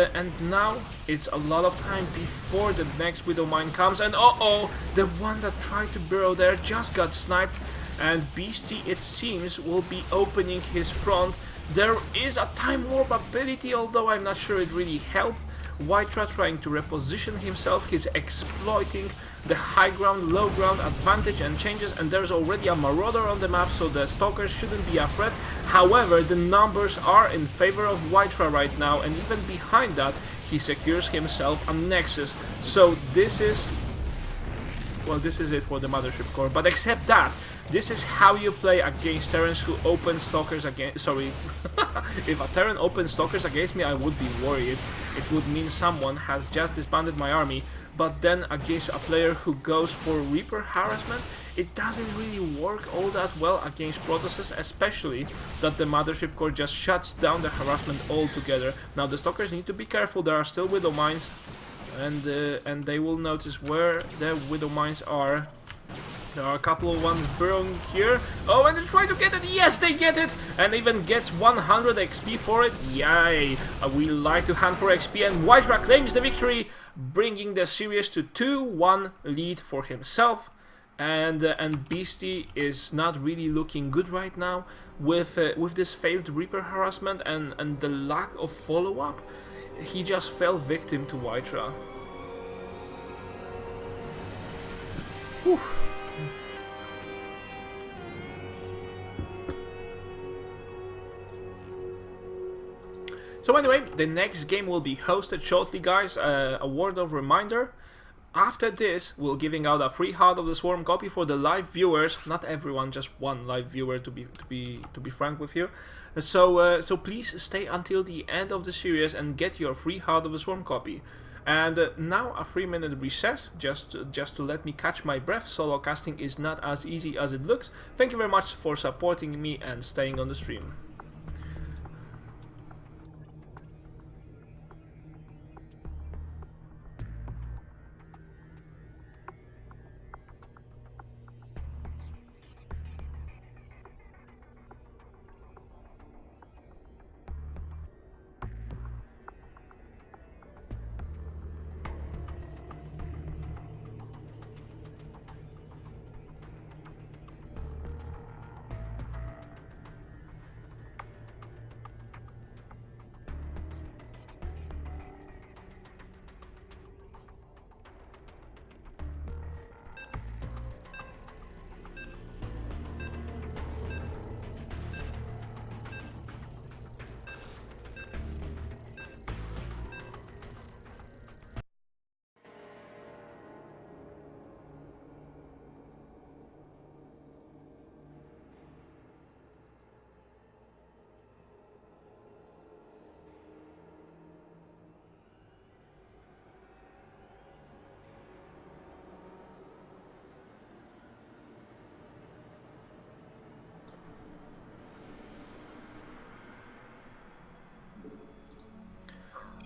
now it's a lot of time before the next Widow Mine comes, and the one that tried to burrow there just got sniped, and Beasty, it seems, will be opening his front. There is a time warp ability, although I'm not sure it really helped. White-Ra trying to reposition himself, he's exploiting the high ground, low ground advantage and changes, and there's already a Marauder on the map, so the Stalkers shouldn't be a threat. However, the numbers are in favor of White-Ra right now, and even behind that, he secures himself a Nexus. So this is... well, this is it for the Mothership Core, but except that, this is how you play against Terrans who open Stalkers against... sorry, if a Terran opens Stalkers against me, I would be worried. It would mean someone has just disbanded my army. But then against a player who goes for Reaper harassment, it doesn't really work all that well against Protosses, especially that the Mothership Core just shuts down the harassment altogether. Now the Stalkers need to be careful, there are still Widow Mines, and they will notice where the Widow Mines are. There are a couple of ones burrowing here. Oh, and they try to get it. Yes, they get it. And even gets 100 XP for it. Yay. We like to hunt for XP. And White-Ra claims the victory, bringing the series to 2-1 lead for himself. And Beasty is not really looking good right now with this failed Reaper harassment and the lack of follow-up. He just fell victim to White-Ra. Whew. So anyway, the next game will be hosted shortly, guys. A word of reminder. After this, we're giving out a free Heart of the Swarm copy for the live viewers. Not everyone, just one live viewer, to be frank with you. So please stay until the end of the series and get your free Heart of the Swarm copy. And now a 3-minute recess, just to let me catch my breath. Solo casting is not as easy as it looks. Thank you very much for supporting me and staying on the stream.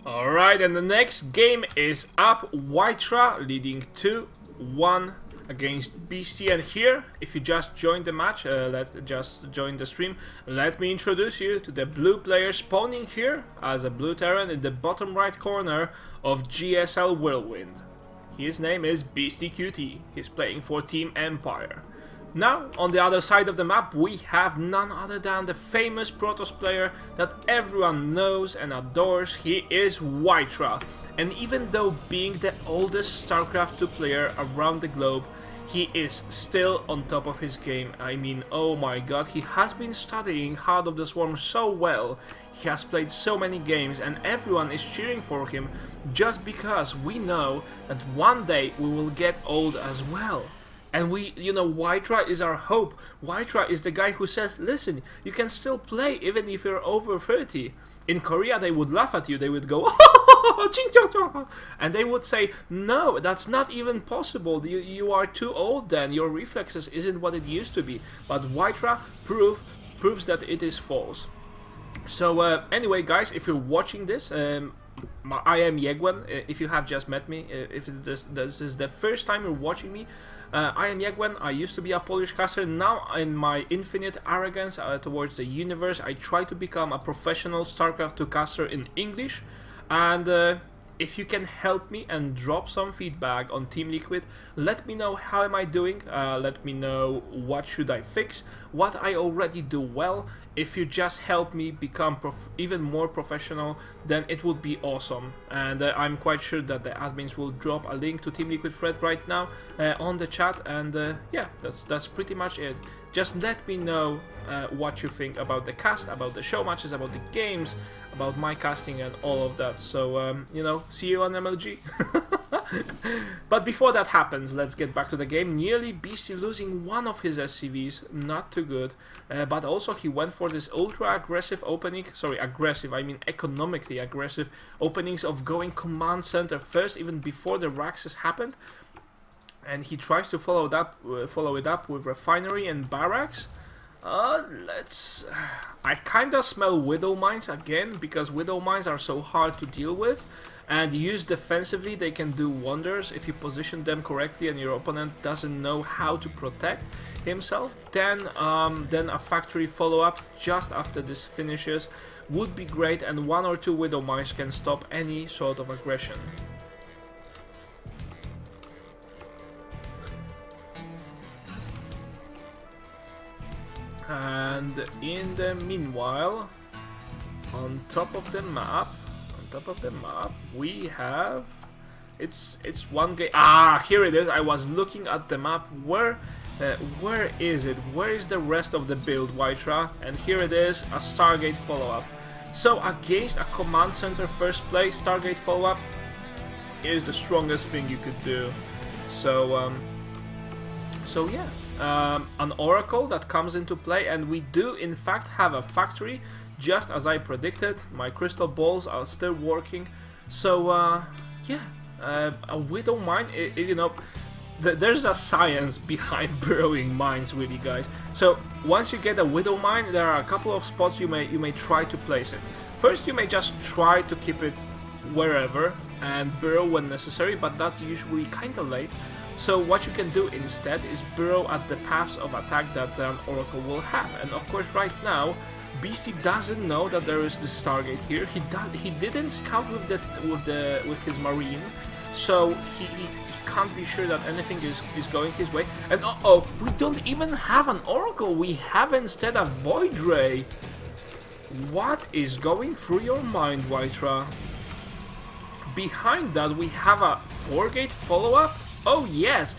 Alright, and the next game is up. White-Ra leading 2-1 against Beasty. And here, if you just joined the match, just joined the stream, let me introduce you to the blue player spawning here as a blue Terran in the bottom right corner of GSL Whirlwind. His name is Beastyqt. He's playing for Team Empire. Now, on the other side of the map, we have none other than the famous Protoss player that everyone knows and adores. He is White-Ra. And even though being the oldest StarCraft 2 player around the globe, he is still on top of his game. I mean, oh my god, he has been studying Heart of the Swarm so well. He has played so many games and everyone is cheering for him just because we know that one day we will get old as well. And we, you know, White-Ra is our hope. White-Ra is the guy who says, listen, you can still play even if you're over 30. In Korea, they would laugh at you. They would go, and they would say, no, that's not even possible. You are too old then. Your reflexes isn't what it used to be. But White-Ra proves that it is false. So anyway, guys, if you're watching this, I am Yegwen. If you have just met me, if this is the first time you're watching me, I am Yegwen. I used to be a Polish caster. Now, in my infinite arrogance towards the universe, I try to become a professional StarCraft 2 caster in English. And if you can help me and drop some feedback on Team Liquid, let me know how am I doing, let me know what should I fix, what I already do well. If you just help me become even more professional, then it would be awesome. And I'm quite sure that the admins will drop a link to Team Liquid thread right now on the chat. And yeah, that's pretty much it. Just let me know what you think about the cast, about the show matches, about the games, about my casting and all of that. So, you know, see you on MLG. But before that happens, let's get back to the game. Nearly Beasty losing one of his SCVs, not too good. But also he went for this ultra aggressive opening, sorry, aggressive, I mean economically aggressive openings of going command center first, even before the Raxes happened. And he tries to follow it up with refinery and barracks. I kinda smell Widow Mines again, because Widow Mines are so hard to deal with, and used defensively they can do wonders if you position them correctly and your opponent doesn't know how to protect himself. Then a factory follow-up just after this finishes would be great, and 1 or 2 Widow Mines can stop any sort of aggression. And in the meanwhile, on top of the map, we have it's one game. Ah, here it is. I was looking at the map. Where is it? Where is the rest of the build, White-Ra? And here it is, a Stargate follow-up. So against a command center first play, Stargate follow-up is the strongest thing you could do. So yeah. An oracle that comes into play, and we do in fact have a factory, just as I predicted. My crystal balls are still working. So yeah, a Widow Mine, you know, there's a science behind burrowing mines, really, guys. So once you get a Widow Mine, there are a couple of spots you may try to place it. First, you may just try to keep it wherever and burrow when necessary, but that's usually kinda late. So what you can do instead is burrow at the paths of attack that an Oracle will have. And of course right now, Beasty doesn't know that there is the Stargate here. He didn't scout with his Marine, so he can't be sure that anything is going his way. And uh-oh, we don't even have an Oracle, we have instead a Void Ray. What is going through your mind, White-Ra? Behind that we have a 4-gate follow-up. Oh yes,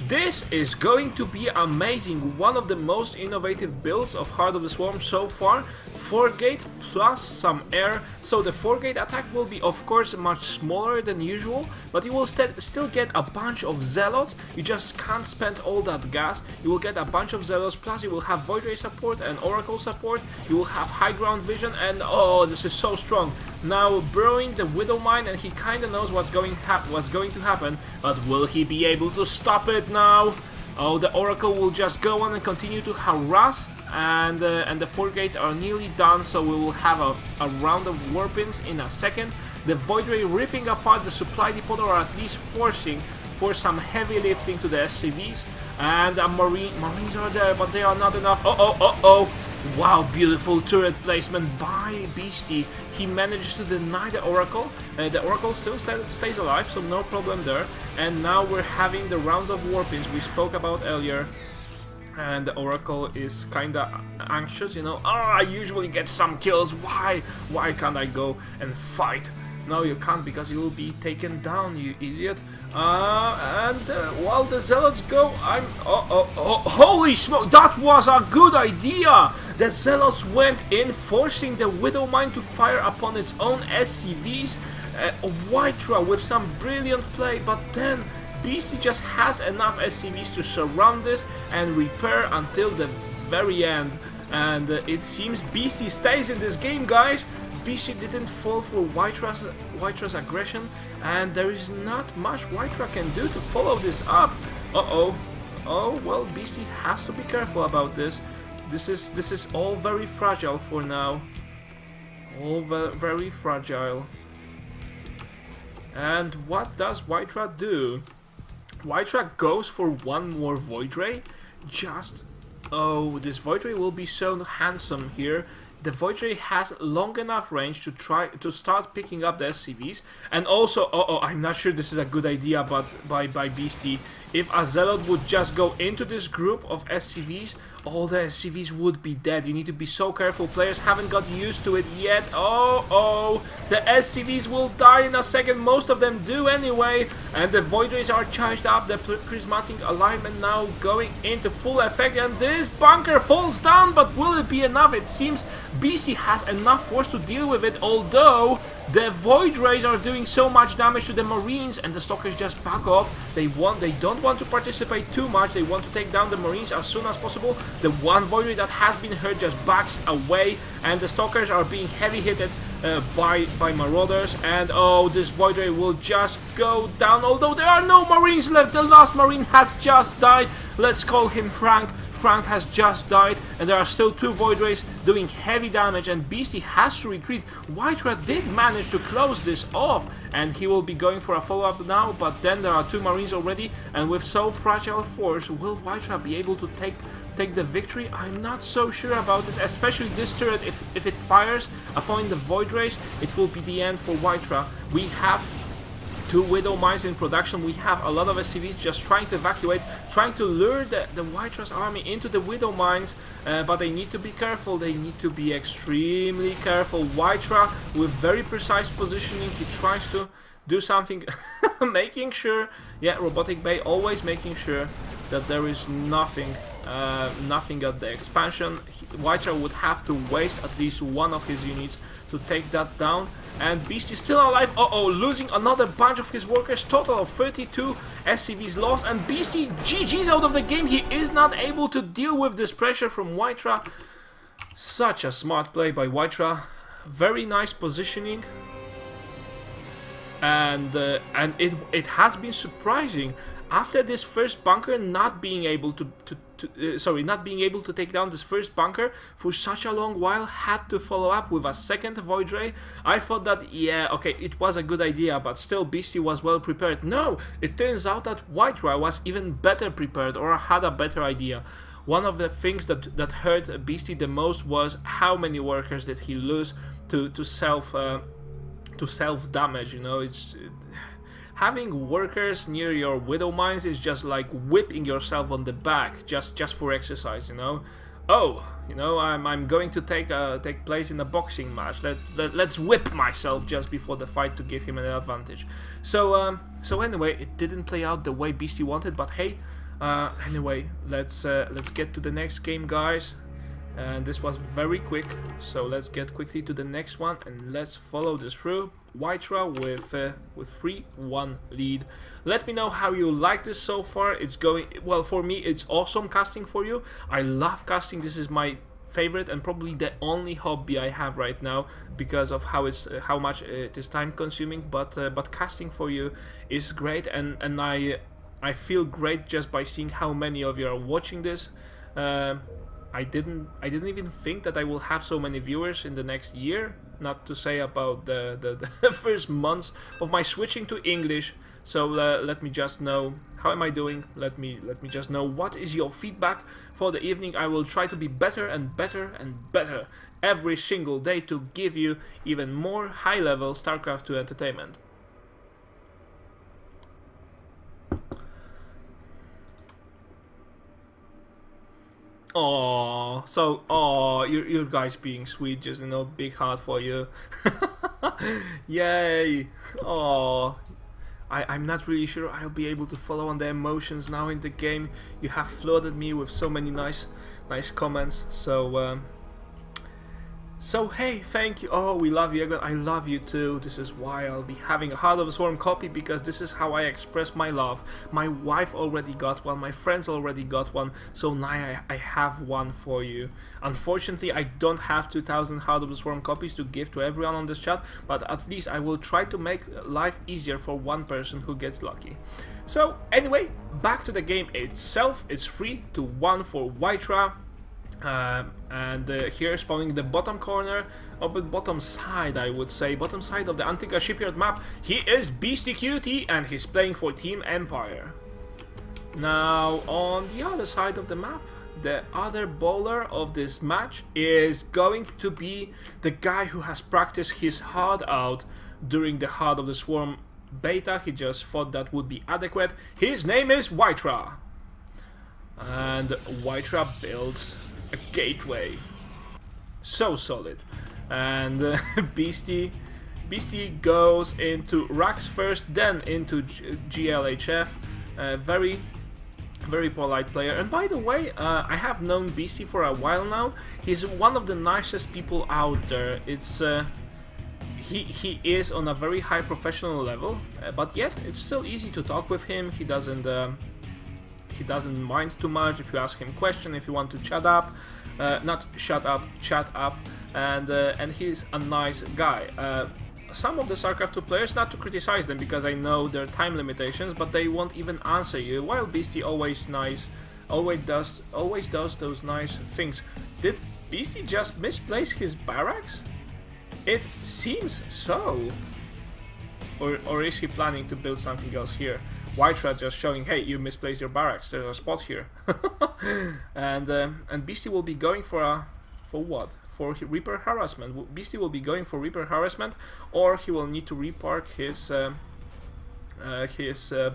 this is going to be amazing. One of the most innovative builds of Heart of the Swarm so far. 4-gate plus some air. So the 4-gate attack will be of course much smaller than usual, but you will still get a bunch of zealots. You just can't spend all that gas. You will get a bunch of zealots, plus you will have Void Ray support and Oracle support. You will have high ground vision, and oh, this is so strong. Now burrowing the Widow Mine, and he kinda knows what's going to happen, but will he be able to stop it now? Oh, the Oracle will just go on and continue to harass, and the 4 gates are nearly done, so we will have a round of warpins in a second. The Void Ray ripping apart the supply depot, or at least forcing for some heavy lifting to the SCVs, and Marines are there, but they are not enough. Oh. Wow, beautiful turret placement by Beasty. He manages to deny the Oracle. The Oracle still stays alive, so no problem there. And now we're having the rounds of warpins we spoke about earlier. And the Oracle is kinda anxious, you know. Oh, I usually get some kills. Why can't I go and fight? No, you can't, because you will be taken down, you idiot. While the Zealots go, holy smoke, that was a good idea! The Zealots went in, forcing the Widowmine to fire upon its own SCVs. White-Ra with some brilliant play, but then Beasty just has enough SCVs to surround this and repair until the very end. And it seems Beasty stays in this game, guys. Beasty didn't fall for White-Ra's aggression, and there is not much White-Ra can do to follow this up. Oh, well, Beasty has to be careful about this. This is all very fragile for now. All very fragile. And what does White-Ra do? White-Ra goes for one more Void Ray. Oh, this Void Ray will be so handsome here. The Void Ray has long enough range to try to start picking up the SCVs. And also, I'm not sure this is a good idea, but by Beasty, if a Zealot would just go into this group of SCVs, all the SCVs would be dead. You need to be so careful. Players haven't got used to it yet. Oh, the SCVs will die in a second. Most of them do anyway. And the Void Rays are charged up. The Prismatic Alignment now going into full effect. And this bunker falls down, but will it be enough? It seems Beasty has enough force to deal with it, although the Void Rays are doing so much damage to the Marines, and the Stalkers just back off. They don't want to participate too much. They want to take down the Marines as soon as possible. The one Void Ray that has been hurt just backs away, and the Stalkers are being heavy hitted by Marauders. And this Void Ray will just go down, although there are no Marines left. The last Marine has just died. Let's call him Frank. Frank has just died, and there are still two Void Rays doing heavy damage, and Beasty has to retreat. White-Ra did manage to close this off, and he will be going for a follow-up now, but then there are two Marines already, and with so fragile force, will White-Ra be able to take the victory? I'm not so sure about this, especially this turret. If it fires upon the Void Rays, it will be the end for White-Ra. We have two Widow Mines in production. We have a lot of SCVs just trying to evacuate, trying to lure the White-Ra's army into the Widow Mines, but they need to be careful. They need to be extremely careful. White-Ra with very precise positioning, he tries to do something, making sure, Robotic Bay always making sure that there is nothing at the expansion. White-Ra would have to waste at least one of his units to take that down. And Beast is still alive. Losing another bunch of his workers. Total of 32 SCVs lost. And Beasty GG's out of the game. He is not able to deal with this pressure from White-Ra. Such a smart play by White-Ra. Very nice positioning. And it has been surprising. After this first bunker not being able to take down this first bunker for such a long while, had to follow up with a second Void Ray. I thought that, it was a good idea, but still Beasty was well prepared. No, it turns out that White-Ra was even better prepared, or had a better idea. One of the things that hurt Beasty the most was how many workers did he lose to self damage. You know, having workers near your Widow Mines is just like whipping yourself on the back just for exercise, you know. I'm going to take place in a boxing match. Let's whip myself just before the fight to give him an advantage. So anyway, it didn't play out the way Beasty wanted, but hey, anyway, let's get to the next game, guys. And this was very quick, so let's get quickly to the next one and let's follow this through. White-Ra with 3-1 lead. Let me know how you like this so far. It's going well for me. It's awesome casting for you. I love casting. This is my favorite and probably the only hobby I have right now because of how much it is time consuming. But casting for you is great, and I feel great just by seeing how many of you are watching this. I didn't even think that I will have so many viewers in the next year, not to say about the first months of my switching to English. So let me just know, how am I doing? Let me just know what is your feedback for the evening. I will try to be better and better and better every single day to give you even more high-level StarCraft 2 entertainment. Oh, so you guys being sweet, just big heart for you. Yay! Oh, I'm not really sure I'll be able to follow on the emotions now in the game. You have flooded me with so many nice comments. So hey, thank you. Oh, we love you. I love you too. This is why I'll be having a Heart of the Swarm copy, because this is how I express my love. My wife already got one, my friends already got one, so now I have one for you. Unfortunately, I don't have 2000 Heart of the Swarm copies to give to everyone on this chat, but at least I will try to make life easier for one person who gets lucky. So anyway, back to the game itself. It's 3-1 for White-Ra. And here spawning the bottom corner, of the bottom side, I would say, bottom side of the Antigua Shipyard map. He is Beastyqt and he's playing for Team Empire. Now on the other side of the map, the other bowler of this match is going to be the guy who has practiced his heart out during the Heart of the Swarm beta. He just thought that would be adequate. His name is White-Ra, and White-Ra builds a gateway, so solid. And Beasty goes into racks first, then into GLHF. Very polite player. And by the way, I have known Beasty for a while now. He's one of the nicest people out there. It's he is on a very high professional level, but yet it's still easy to talk with him. He doesn't mind too much if you ask him questions, if you want to chat up, not shut up, chat up, and he's a nice guy. Some of the StarCraft 2 players, not to criticize them because I know their time limitations, but they won't even answer you, while Beasty always does those nice things. Did Beasty just misplace his barracks? It seems so. Or is he planning to build something else here? White-Ra just showing, hey, you misplaced your barracks, there's a spot here. and Beasty will be going for what? For Reaper harassment. Beasty will be going for Reaper harassment, or he will need to repark his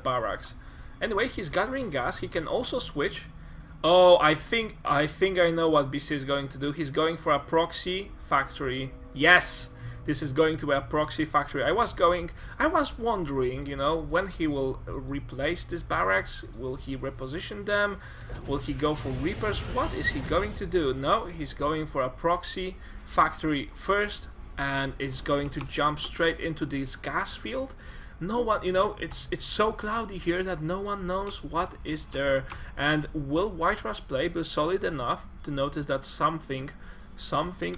barracks. Anyway, he's gathering gas. He can also switch. Oh, I think I know what Beasty is going to do. He's going for a proxy factory. Yes! This is going to be a proxy factory. I was wondering, when he will replace this barracks. Will he reposition them? Will he go for Reapers? What is he going to do? No, he's going for a proxy factory first, and it's going to jump straight into this gas field. No one, it's so cloudy here that no one knows what is there. And will White-Ra's play be solid enough to notice that something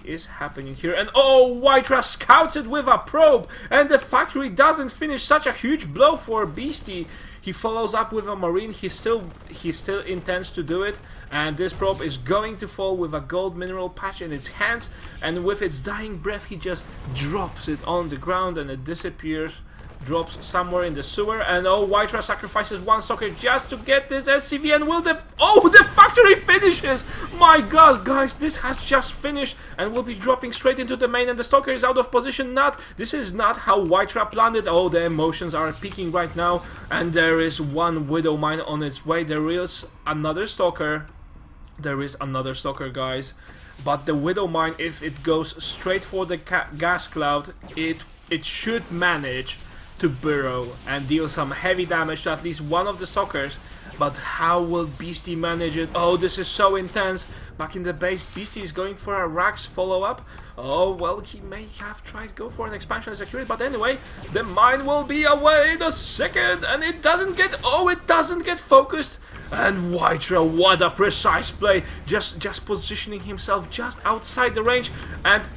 is happening here? And oh, White-Ra scouts it with a probe, and the factory doesn't finish. Such a huge blow for Beasty. He follows up with a marine. He still intends to do it, and this probe is going to fall with a gold mineral patch in its hands, and with its dying breath he just drops it on the ground and it disappears. Drops somewhere in the sewer, and oh, White-Ra sacrifices one stalker just to get this SCV, and will the factory finishes! My god, guys, this has just finished, and will be dropping straight into the main, and the stalker is out of position. This is not how White-Ra planned it. Oh, the emotions are peaking right now, and there is one Widow Mine on its way. There is another stalker. Guys, but the Widow Mine, if it goes straight for the gas cloud, it should manage to burrow and deal some heavy damage to at least one of the stalkers. But how will Beasty manage it? Oh, this is so intense. Back in the base, Beasty is going for a Rax follow-up. Oh, well, he may have tried to go for an expansion security, but anyway, the mine will be away the second, and it doesn't get focused. And White-Ra, what a precise play, just positioning himself just outside the range, and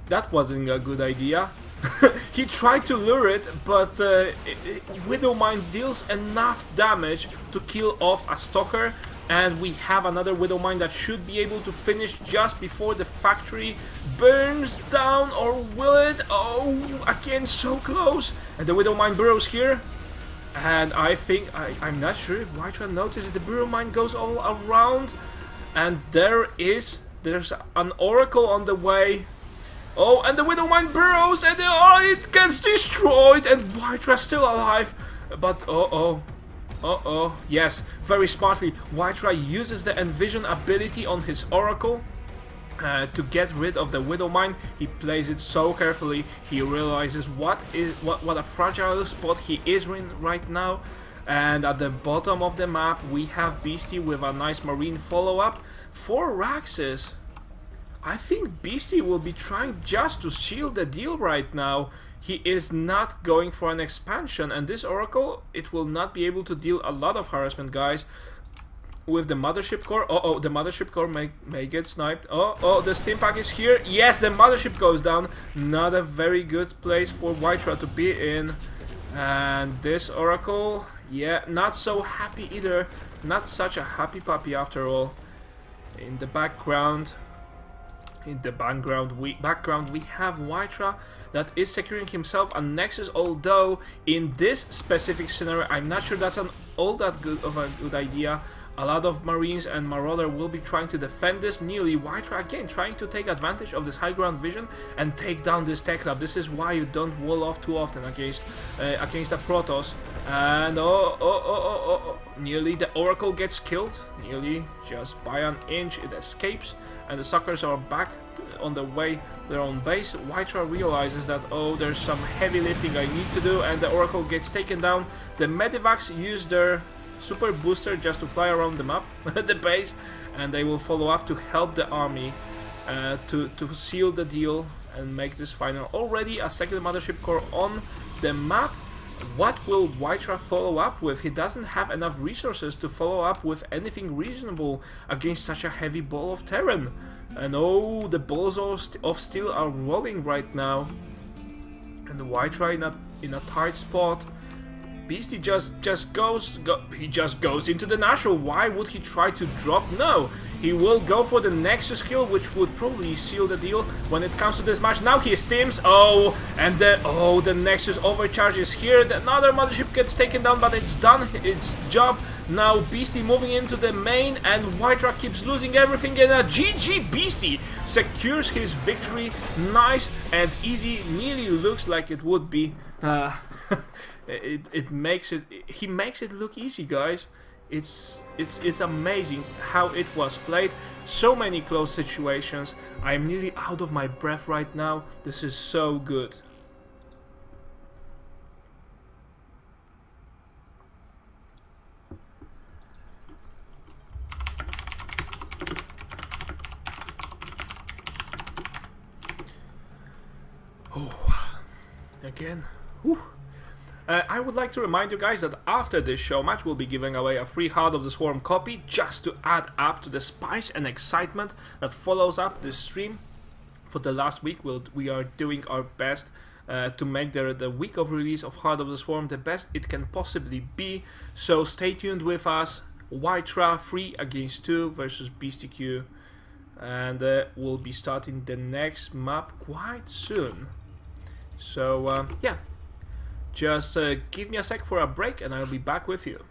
that wasn't a good idea. He tried to lure it, but Widow Mine deals enough damage to kill off a stalker, and we have another Widow Mine that should be able to finish just before the factory burns down, or will it? Oh, again, so close. And the Widow Mine burrows here, and I think, I'm not sure if White-Ra noticed it, the Widow Mine goes all around, and there's an Oracle on the way. Oh, and the Widow Mine burrows, and it gets destroyed, and White-Ra still alive. But oh, Uh-oh, yes, very smartly. White-Ra uses the Envision ability on his Oracle to get rid of the Widow Mine. He plays it so carefully. He realizes what a fragile spot he is in right now. And at the bottom of the map, we have Beasty with a nice Marine follow-up for Raxus. I think Beasty will be trying just to seal the deal right now. He is not going for an expansion, and this Oracle, it will not be able to deal a lot of harassment, guys. With the Mothership Core, the Mothership Core may get sniped. The Steam Pack is here. Yes, the Mothership goes down. Not a very good place for White-Ra to be in. And this Oracle, yeah, not so happy either. Not such a happy puppy after all. In the background, we have White-Ra that is securing himself a Nexus, although in this specific scenario, I'm not sure that's all that good of a good idea. A lot of Marines and Marauder will be trying to defend this. Nearly White-Ra again trying to take advantage of this high ground vision and take down this Tech Lab. This is why you don't wall off too often against a Protoss. And nearly the Oracle gets killed. Nearly just by an inch it escapes. And the suckers are back on the way to their own base. White-Ra realizes that, there's some heavy lifting I need to do, and the Oracle gets taken down. The Medivacs use their super booster just to fly around the map, the base, and they will follow up to help the army to seal the deal and make this final. Already a second Mothership Core on the map. What will White-Ra follow up with? He doesn't have enough resources to follow up with anything reasonable against such a heavy ball of Terran. And the balls of steel are rolling right now. And White-Ra in a tight spot. Beasty just goes into the natural. Why would he try to drop? No, he will go for the Nexus kill, which would probably seal the deal when it comes to this match. Now he steams. The Nexus overcharges here. Another Mothership gets taken down, but it's done its job. Now Beasty moving into the main, and White-Ra keeps losing everything, and a GG Beasty secures his victory. Nice and easy. Nearly looks like it would be. He makes it look easy, guys. It's amazing how it was played. So many close situations. I'm nearly out of my breath right now. This is so good. Again. Whew. I would like to remind you guys that after this show match, we'll be giving away a free Heart of the Swarm copy just to add up to the spice and excitement that follows up this stream. For the last week, we are doing our best to make the week of release of Heart of the Swarm the best it can possibly be. So stay tuned with us. White-Ra 3 against 2 versus Beastyqt. And we'll be starting the next map quite soon. So, yeah. Just give me a sec for a break and I'll be back with you.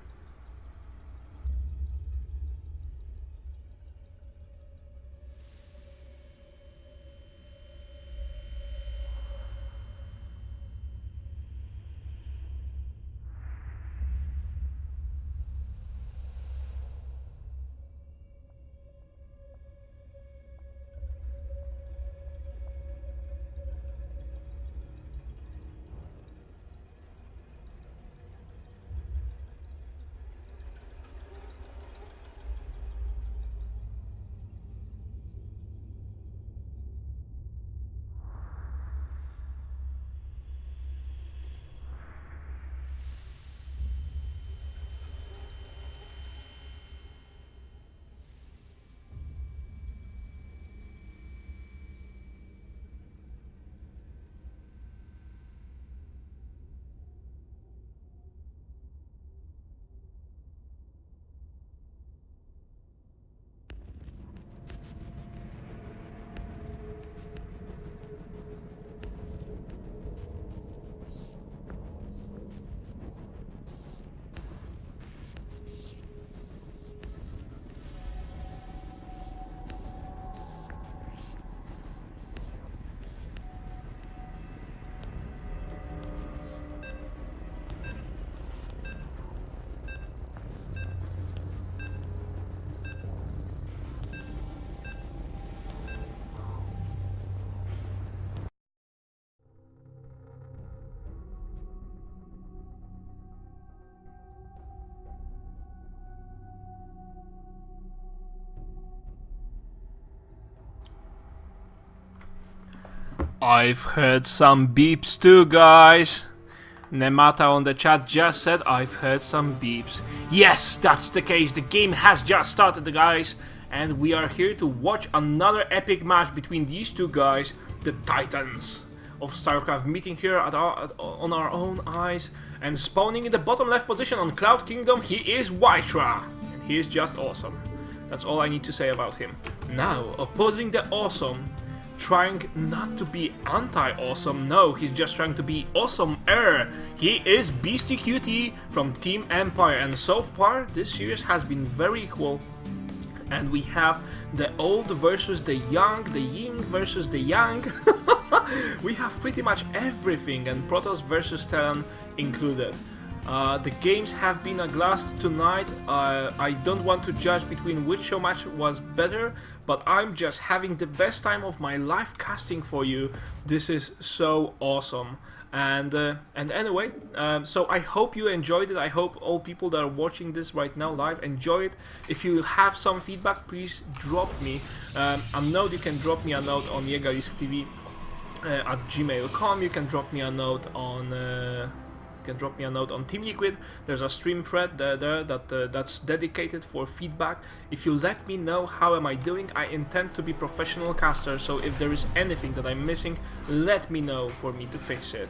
I've heard some beeps too, guys. Nemata on the chat just said I've heard some beeps. Yes, that's the case. The game has just started, guys. And we are here to watch another epic match between these two guys, the Titans of StarCraft, meeting here on our own eyes. And spawning in the bottom left position on Cloud Kingdom, he is White-Ra. And he is just awesome. That's all I need to say about him. Now, opposing the awesome, trying not to be anti-awesome, no, he's just trying to be awesome-er. He is Beastyqt from Team Empire, and so far this series has been very equal. And we have the old versus the young, the yin versus the yang. We have pretty much everything, and Protoss versus Terran included. The games have been a blast tonight. I don't want to judge between which show match was better, but I'm just having the best time of my life casting for you. This is so awesome. And anyway, so I hope you enjoyed it. I hope all people that are watching this right now live enjoy it. If you have some feedback, please drop me a note. You can drop me a note on VEGALISK at gmail.com. You can drop me a note on Team Liquid. There's a stream thread there that's dedicated for feedback. If you let me know how am I doing, I intend to be professional caster, so if there is anything that I'm missing, let me know for me to fix it.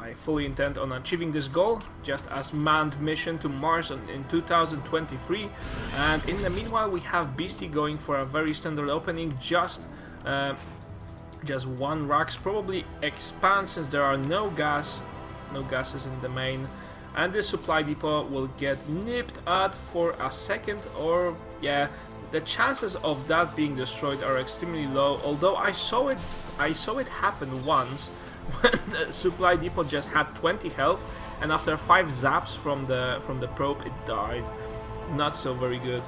I fully intend on achieving this goal, just as manned mission to Mars in 2023. And in the meanwhile, we have Beasty going for a very standard opening, just one Rax, probably expand since there are no gases in the main, and this supply depot will get nipped at for a second, or yeah, the chances of that being destroyed are extremely low, although I saw it happen once when the supply depot just had 20 health, and after 5 zaps from the probe it died. Not so very good.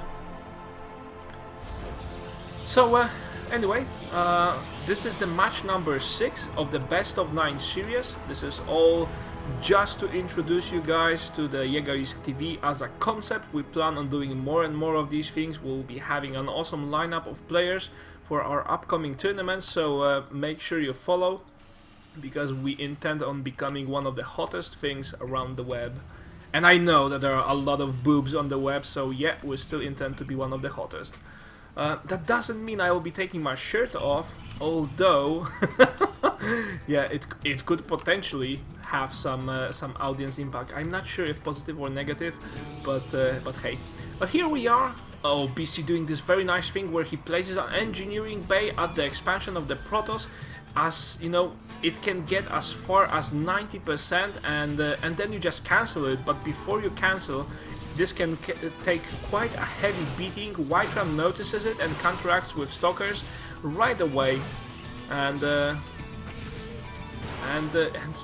So anyway, this is the match number 6 of the best of 9 series. This is all just to introduce you guys to the VEGALISK TV as a concept. We plan on doing more and more of these things. We'll be having an awesome lineup of players for our upcoming tournaments, so make sure you follow, because we intend on becoming one of the hottest things around the web. And I know that there are a lot of boobs on the web, so yeah, we still intend to be one of the hottest. That doesn't mean I will be taking my shirt off, although yeah, it could potentially have some audience impact. I'm not sure if positive or negative, but hey. But here we are. Oh, BC doing this very nice thing where he places an engineering bay at the expansion of the Protoss. As you know, it can get as far as 90%, and then you just cancel it. But before you cancel, this can take quite a heavy beating. White-Ra notices it and counteracts with stalkers right away, and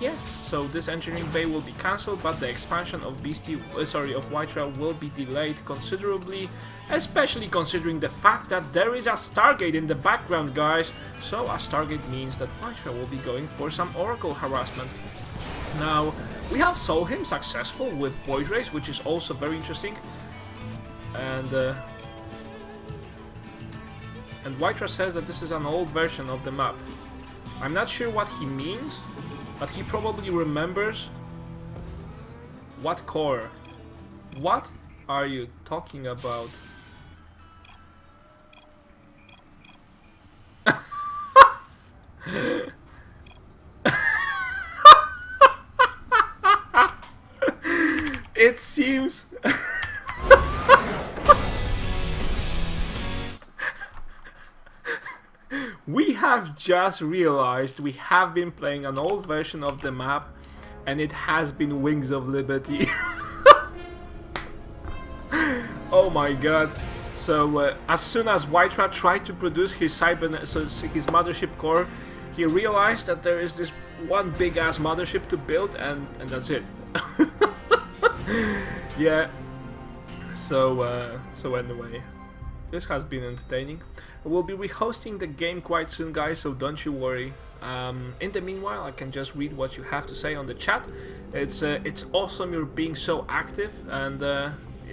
yes, so this engineering bay will be cancelled, but the expansion of White-Ra will be delayed considerably, especially considering the fact that there is a Stargate in the background, guys. So a Stargate means that White-Ra will be going for some Oracle harassment. Now, we have saw him successful with Void Race, which is also very interesting. And White-Ra says that this is an old version of the map. I'm not sure what he means, but he probably remembers. What core? What are you talking about? It seems we have just realized we have been playing an old version of the map, and it has been Wings of Liberty. Oh my god. So as soon as White-Ra tried to produce his his mothership core, he realized that there is this one big ass mothership to build, and that's it. Yeah, so anyway, this has been entertaining. We'll be rehosting the game quite soon, guys, so don't you worry. In the meanwhile, I can just read what you have to say on the chat. It's awesome you're being so active, and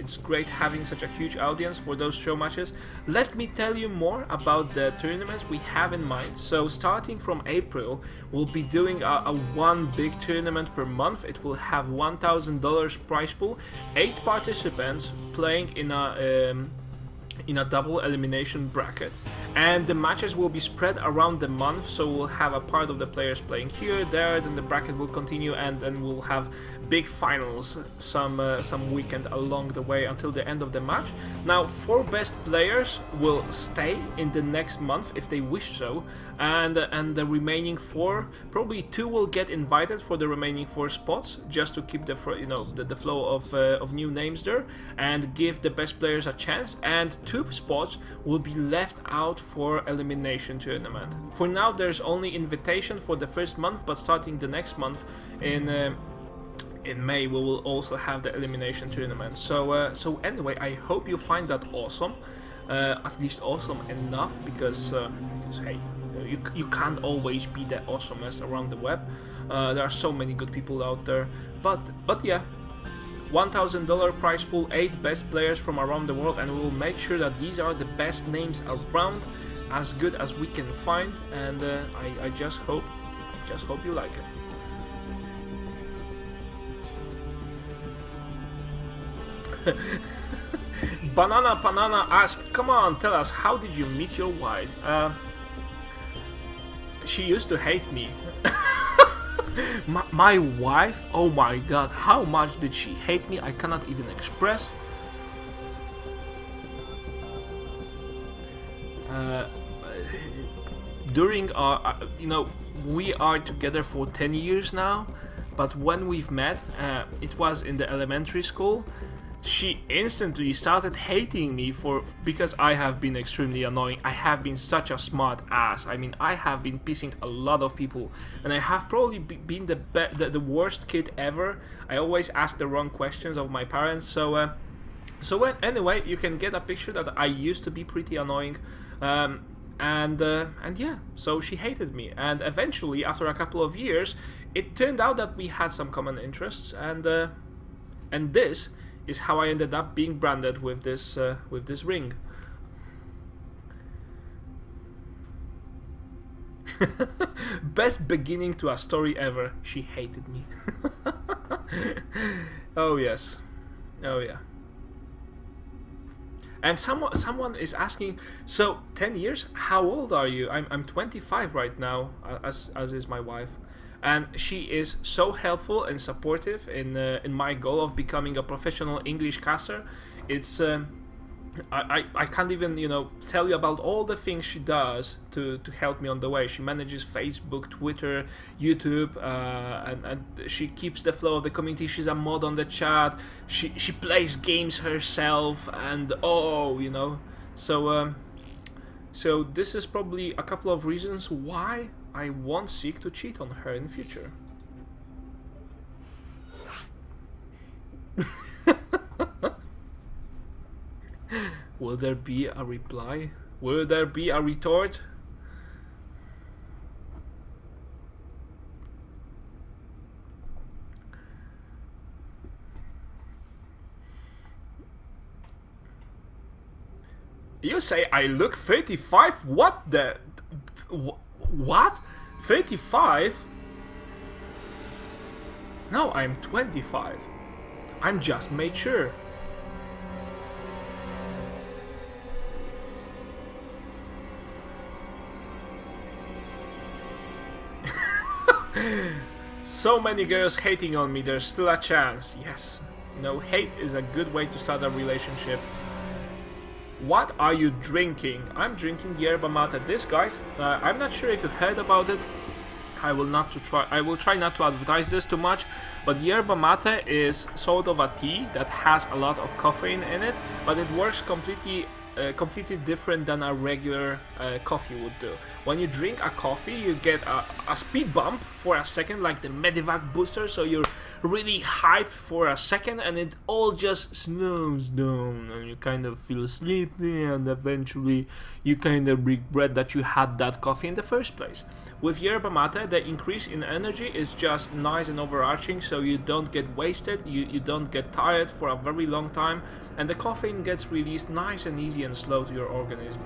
It's great having such a huge audience for those show matches. Let me tell you more about the tournaments we have in mind. So starting from April, we'll be doing a one big tournament per month. It will have $1,000 prize pool, 8 participants playing in a double elimination bracket, and the matches will be spread around the month, so we'll have a part of the players playing here, there, then the bracket will continue, and then we'll have big finals some weekend along the way until the end of the match. Now 4 best players will stay in the next month if they wish so, and the remaining 4, probably 2 will get invited for the remaining 4 spots, just to keep the flow of new names there and give the best players a chance, and 2 spots will be left out for elimination tournament. For now there's only invitation for the first month, but starting the next month in May we will also have the elimination tournament. So anyway, I hope you find that awesome, at least awesome enough, because hey, you can't always be the awesomest around the web. There are so many good people out there, but yeah, $1,000 prize pool, 8 best players from around the world, and we will make sure that these are the best names around, as good as we can find, and I just hope you like it. Banana asks, come on, tell us, how did you meet your wife? She used to hate me. My wife? Oh my god, how much did she hate me? I cannot even express. During our, we are together for 10 years now, but when we've met, it was in the elementary school. She instantly started hating me because I have been extremely annoying. I have been such a smart ass. I mean, I have been pissing a lot of people, and I have probably been the worst kid ever. I always ask the wrong questions of my parents. So anyway, you can get a picture that I used to be pretty annoying. And yeah, so she hated me, and eventually, after a couple of years, it turned out that we had some common interests, and this is how I ended up being branded with this ring. Best beginning to a story ever. She hated me. Oh yes, oh yeah. And someone is asking, so 10 years? How old are you? I'm 25 right now, as is my wife, and she is so helpful and supportive in my goal of becoming a professional English caster. It's I can't even tell you about all the things she does to help me on the way. She manages Facebook, Twitter, YouTube, and she keeps the flow of the community. She's a mod on the chat. She plays games herself, and so this is probably a couple of reasons why I won't seek to cheat on her in the future. Will there be a reply? Will there be a retort? You say I look 35? What the... What? 35? No, I'm 25. I'm just mature. So many girls hating on me, there's still a chance. Yes, hate is a good way to start a relationship. What are you drinking? I'm drinking yerba mate. This, guys, I'm not sure if you heard about it. I will try not to advertise this too much, but yerba mate is sort of a tea that has a lot of caffeine in it, but it works completely different than a regular coffee would do. When you drink a coffee, you get a speed bump for a second, like the Medivac booster, so you're really hyped for a second, and it all just slows down, and you kind of feel sleepy, and eventually you kind of regret that you had that coffee in the first place. With yerba mate, the increase in energy is just nice and overarching, so you don't get wasted, you don't get tired for a very long time, and the caffeine gets released nice and easy and slow to your organism.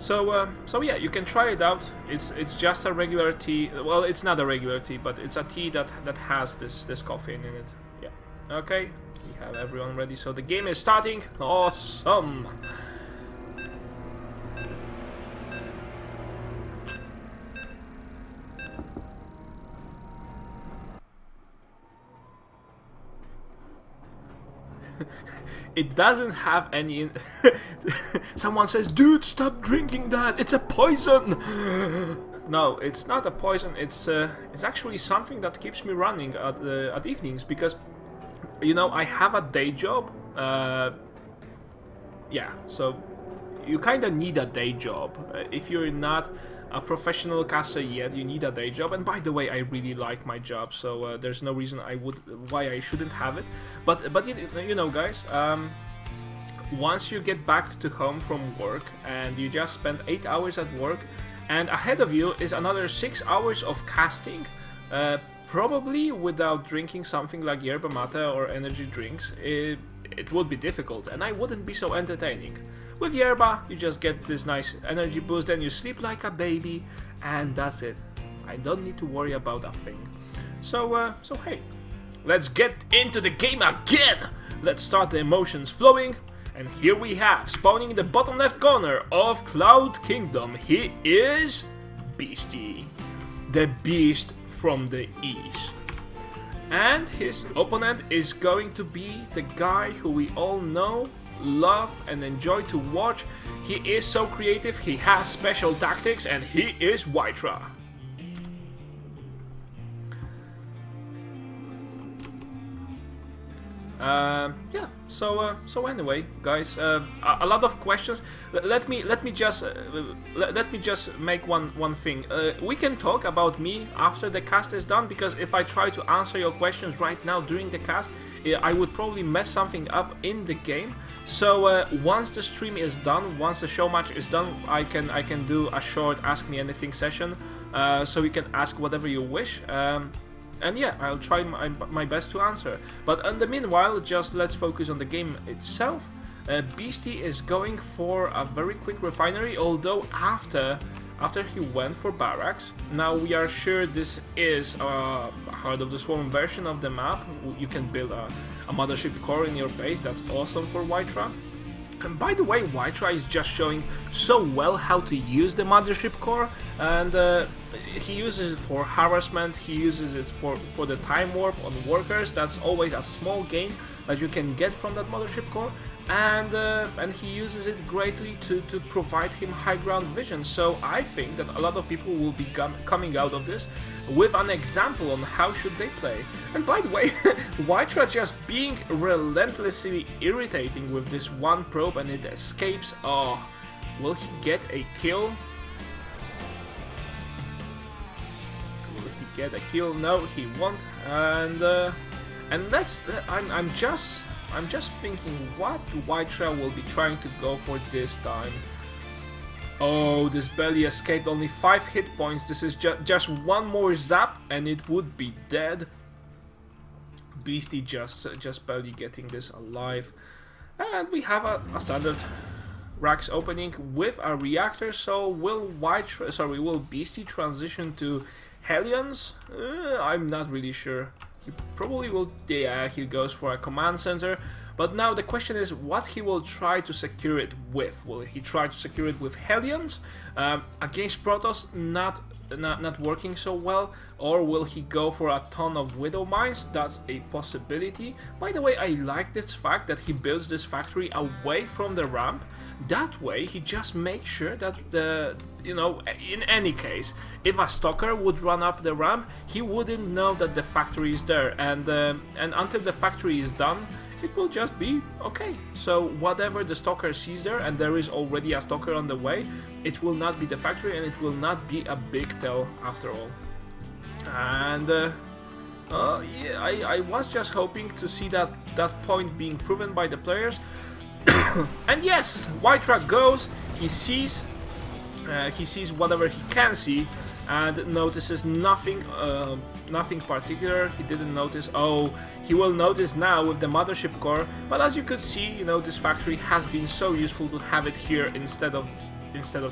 So yeah, you can try it out. It's just a regular tea. Well, it's not a regular tea, but it's a tea that has this caffeine in it. Yeah. Okay. We have everyone ready, so the game is starting. Awesome. It doesn't have any. Someone says, "Dude, stop drinking that. It's a poison." No, it's not a poison. It's actually something that keeps me running at evenings, because, you know, I have a day job. Yeah, so you kind of need a day job. If you're not a professional caster yet, you need a day job. And by the way, I really like my job, so there's no reason why I shouldn't have it. But you know, guys, once you get back to home from work and you just spent 8 hours at work, and ahead of you is another 6 hours of casting, probably without drinking something like yerba mate or energy drinks, it would be difficult, and I wouldn't be so entertaining. With yerba, you just get this nice energy boost, then you sleep like a baby, and that's it. I don't need to worry about a thing. So hey, let's get into the game again! Let's start the emotions flowing, and here we have, spawning in the bottom left corner of Cloud Kingdom, he is Beasty, the beast from the east. And his opponent is going to be the guy who we all know, love, and enjoy to watch. He is so creative, he has special tactics, and he is White-Ra. Yeah. So anyway, guys, a lot of questions. Let me just make one thing. We can talk about me after the cast is done, because if I try to answer your questions right now during the cast, I would probably mess something up in the game. So once the stream is done, once the show match is done, I can do a short Ask Me Anything session, so you can ask whatever you wish. And yeah, I'll try my best to answer. But in the meanwhile, just let's focus on the game itself. Beasty is going for a very quick refinery, although after he went for barracks. Now we are sure this is a Heart of the Swarm version of the map. You can build a mothership core in your base. That's awesome for White-Ra. And by the way, White-Ra is just showing so well how to use the mothership core, and he uses it for harassment, he uses it for the time warp on workers. That's always a small gain that you can get from that mothership core, and he uses it greatly to provide him high ground vision. So I think that a lot of people will be coming out of this with an example on how should they play. And by the way, White-Ra just being relentlessly irritating with this one probe, and it escapes. Oh, will he get a kill? Will he get a kill? No, he won't. And that's I'm just thinking what White-Ra will be trying to go for this time. Oh, this barely escaped, only 5 hit points. This is just one more zap and it would be dead. Beasty just barely getting this alive. And we have a standard racks opening with a reactor. So will Beasty transition to Hellions? I'm not really sure. He probably will. Yeah, he goes for a command center. But now the question is what he will try to secure it with. Will he try to secure it with Hellions? Against Protoss, not working so well. Or will he go for a ton of Widow Mines? That's a possibility. By the way, I like this fact that he builds this factory away from the ramp. That way he just makes sure that in any case, if a stalker would run up the ramp, he wouldn't know that the factory is there, and until the factory is done, it will just be okay. So whatever the stalker sees there, and there is already a stalker on the way, it will not be the factory and it will not be a big tell after all. And yeah, I was just hoping to see that point being proven by the players. And yes, White-Ra goes, he sees whatever he can see, and notices nothing particular. He didn't notice. Oh, he will notice now with the mothership core. But as you could see, you know, this factory has been so useful to have it here instead of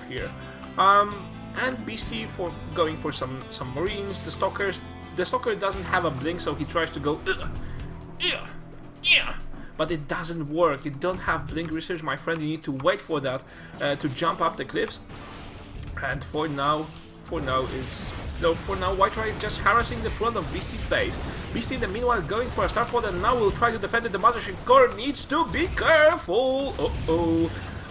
here. And Beasty for going for some marines. The stalker doesn't have a blink, so he tries to go. But it doesn't work. You don't have blink research, my friend. You need to wait for that to jump up the cliffs. And for now, White-Ra is just harassing the front of Beasty's base. Beasty in the meanwhile going for a star pod and now will try to defend it. The mothership core needs to be careful.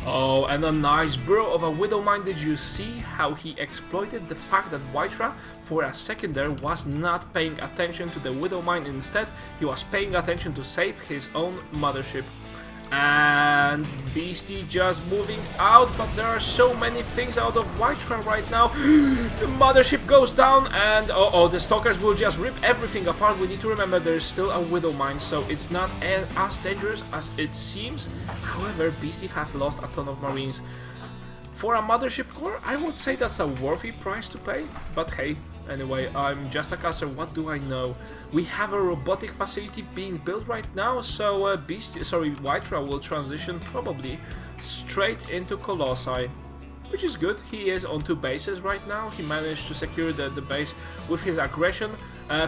Oh, and a nice burrow of a Widow Mine. Did you see how he exploited the fact that White-Ra for a second there was not paying attention to the Widow Mine? Instead, he was paying attention to save his own mothership. And Beasty just moving out, but there are so many things out of White-Ra right now. The mothership goes down, and the stalkers will just rip everything apart. We need to remember there's still a Widow Mine, so it's not as dangerous as it seems. However, Beasty has lost a ton of marines. For a mothership core, I would say that's a worthy price to pay, but hey, anyway, I'm just a caster, what do I know? We have a robotic facility being built right now, so White-Ra will transition probably straight into Colossi, which is good. He is on 2 bases right now. He managed to secure the base with his aggression.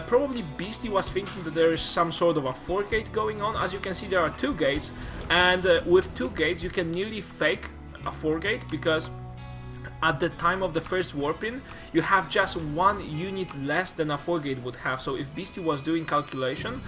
Probably Beasty was thinking that there is some sort of a 4-gate going on. As you can see, there are 2 gates, and with 2 gates you can nearly fake a 4-gate, because at the time of the first warp-in, you have just 1 unit less than a 4-gate would have. So if Beasty was doing calculation,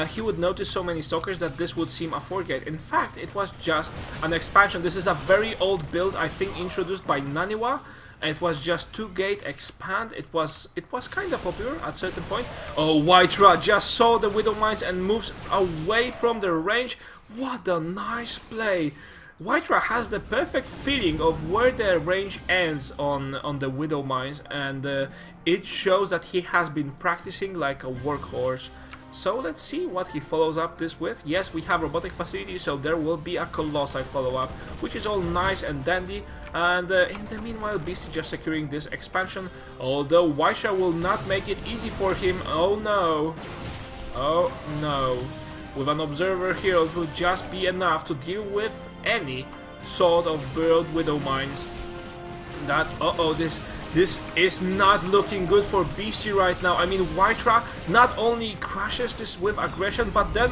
he would notice so many stalkers that this would seem a 4-gate. In fact, it was just an expansion. This is a very old build, I think introduced by Naniwa. And it was just 2-gate expand. It was kind of popular at certain point. Oh, White-Ra just saw the Widow Mines and moves away from the range. What a nice play! White-Ra has the perfect feeling of where the range ends on the Widow Mines, and it shows that he has been practicing like a workhorse. So let's see what he follows up this with. Yes, we have robotic facility, so there will be a Colossi follow-up, which is all nice and dandy. And in the meanwhile, Beasty just securing this expansion, although White-Ra will not make it easy for him. Oh no. Oh no. With an observer here, it will just be enough to deal with any sort of burrowed Widow Mines. That, this is not looking good for Beasty right now. I mean, White-Ra not only crushes this with aggression, but then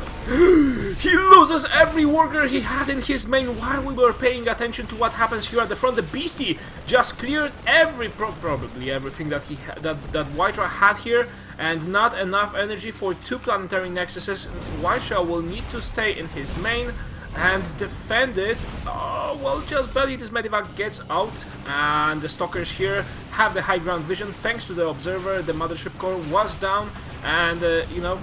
he loses every worker he had in his main. While we were paying attention to what happens here at the front, the Beasty just cleared probably everything that that White-Ra had here, and not enough energy for 2 planetary nexuses. White-Ra will need to stay in his main and defend it. Oh, well, just barely. This medevac gets out, and the stalkers here have the high ground vision thanks to the observer. The mothership core was down, and you know,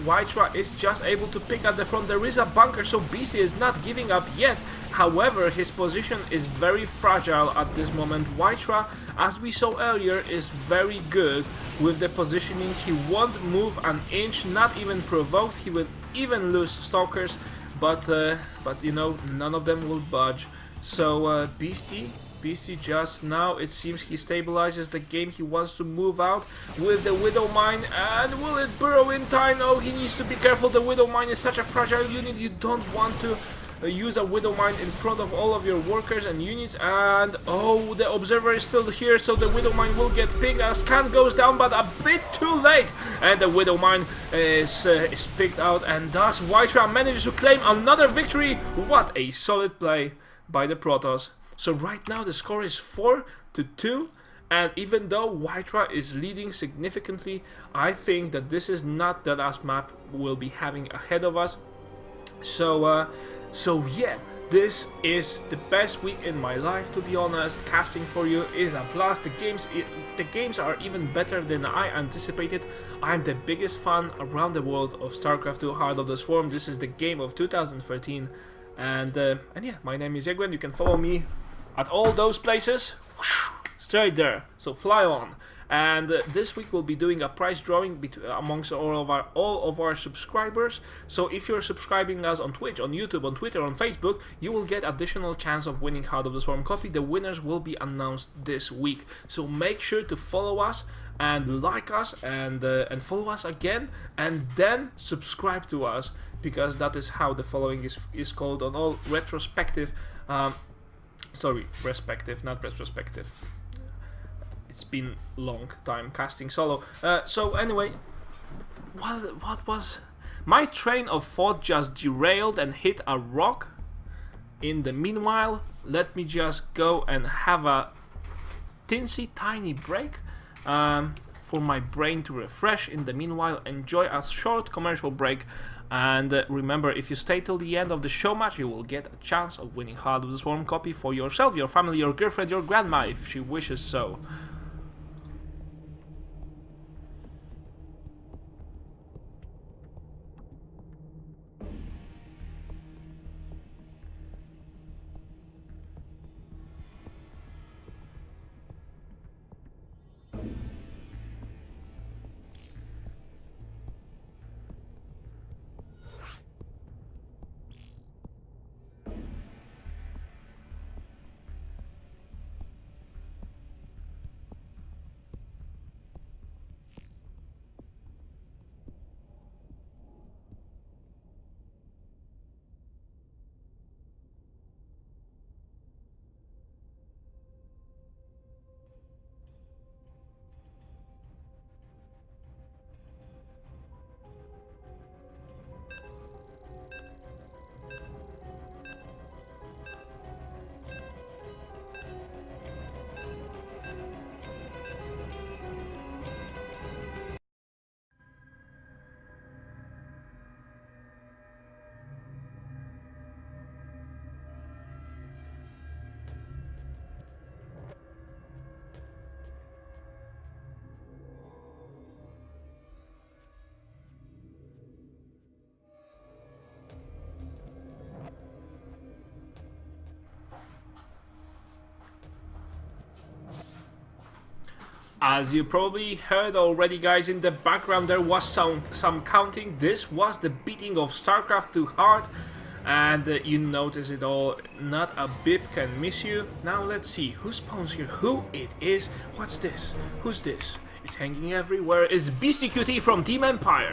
White-Ra is just able to pick at the front. There is a bunker, so Beasty is not giving up yet. However, his position is very fragile at this moment. White-Ra, as we saw earlier, is very good with the positioning. He won't move an inch, not even provoked. He will even lose stalkers, but you know, none of them will budge. So Beasty just now, it seems he stabilizes the game. He wants to move out with the Widow Mine, and will it burrow in time? Oh, he needs to be careful. The Widow Mine is such a fragile unit. You don't want to use a Widow Mine in front of all of your workers and units. And oh, the observer is still here, so the Widow Mine will get picked. A scan goes down, but a bit too late, and the Widow Mine is picked out, and thus White-Ra manages to claim another victory. What a solid play by the Protoss. So right now the score is 4-2, and even though White-Ra is leading significantly, I think that this is not the last map we'll be having ahead of us. So yeah, This is the best week in my life, to be honest. Casting for you is a blast. The games are even better than I anticipated. I'm the biggest fan around the world of StarCraft 2 Heart of the Swarm. This is the game of 2013. And yeah, my name is Egwen. You can follow me at all those places. Straight there. So fly on. And this week we'll be doing a prize drawing amongst all of our subscribers. So if you're subscribing us on Twitch, on YouTube, on Twitter, on Facebook, you will get additional chance of winning Heart of the Swarm copy. The winners will be announced this week. So make sure to follow us and like us and follow us again, and then subscribe to us, because that is how the following is called on all retrospective. Sorry, respective, not retrospective. It's been long time casting solo. So anyway, what was... My train of thought just derailed and hit a rock. In the meanwhile, let me just go and have a teensy tiny break for my brain to refresh. In the meanwhile, enjoy a short commercial break. And remember, if you stay till the end of the show match, you will get a chance of winning Heart of the Swarm copy for yourself, your family, your girlfriend, your grandma, if she wishes so. As you probably heard already, guys, in the background there was some counting. This was the beating of StarCraft 2 Heart, and you notice it all. Not a bit can miss you. Now let's see who spawns here, who it is. What's this? Who's this? It's hanging everywhere. It's Beastyqt from Team Empire.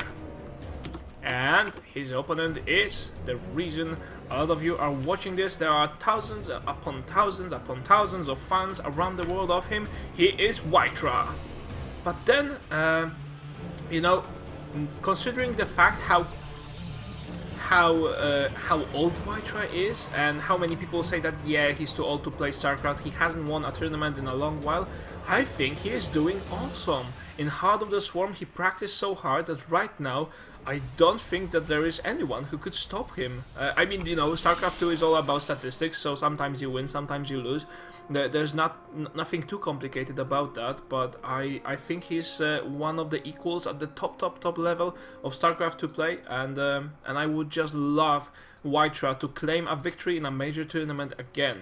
And his opponent is the reason a lot of you are watching this. There are thousands upon thousands upon thousands of fans around the world of him. He is White-Ra. But then, you know, considering the fact how old White-Ra is, and how many people say that, yeah, he's too old to play StarCraft, he hasn't won a tournament in a long while, I think he is doing awesome. In Heart of the Swarm, he practiced so hard that right now, I don't think that there is anyone who could stop him. I mean, you know, StarCraft 2 is all about statistics, so sometimes you win, sometimes you lose. There's nothing too complicated about that, but I think he's one of the equals at the top level of StarCraft 2 play, and I would just love White-Ra to claim a victory in a major tournament again.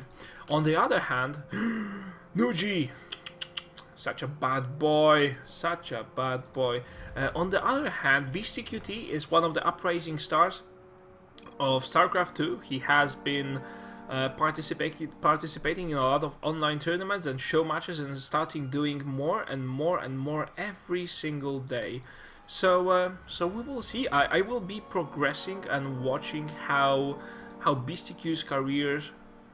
On the other hand, Nuji, such a bad boy, such a bad boy. On the other hand, Beastyqt is one of the uprising stars of StarCraft 2. He has been participating in a lot of online tournaments and show matches, and starting doing more and more and more every single day. So we will see. I will be progressing and watching how Beastyqt's career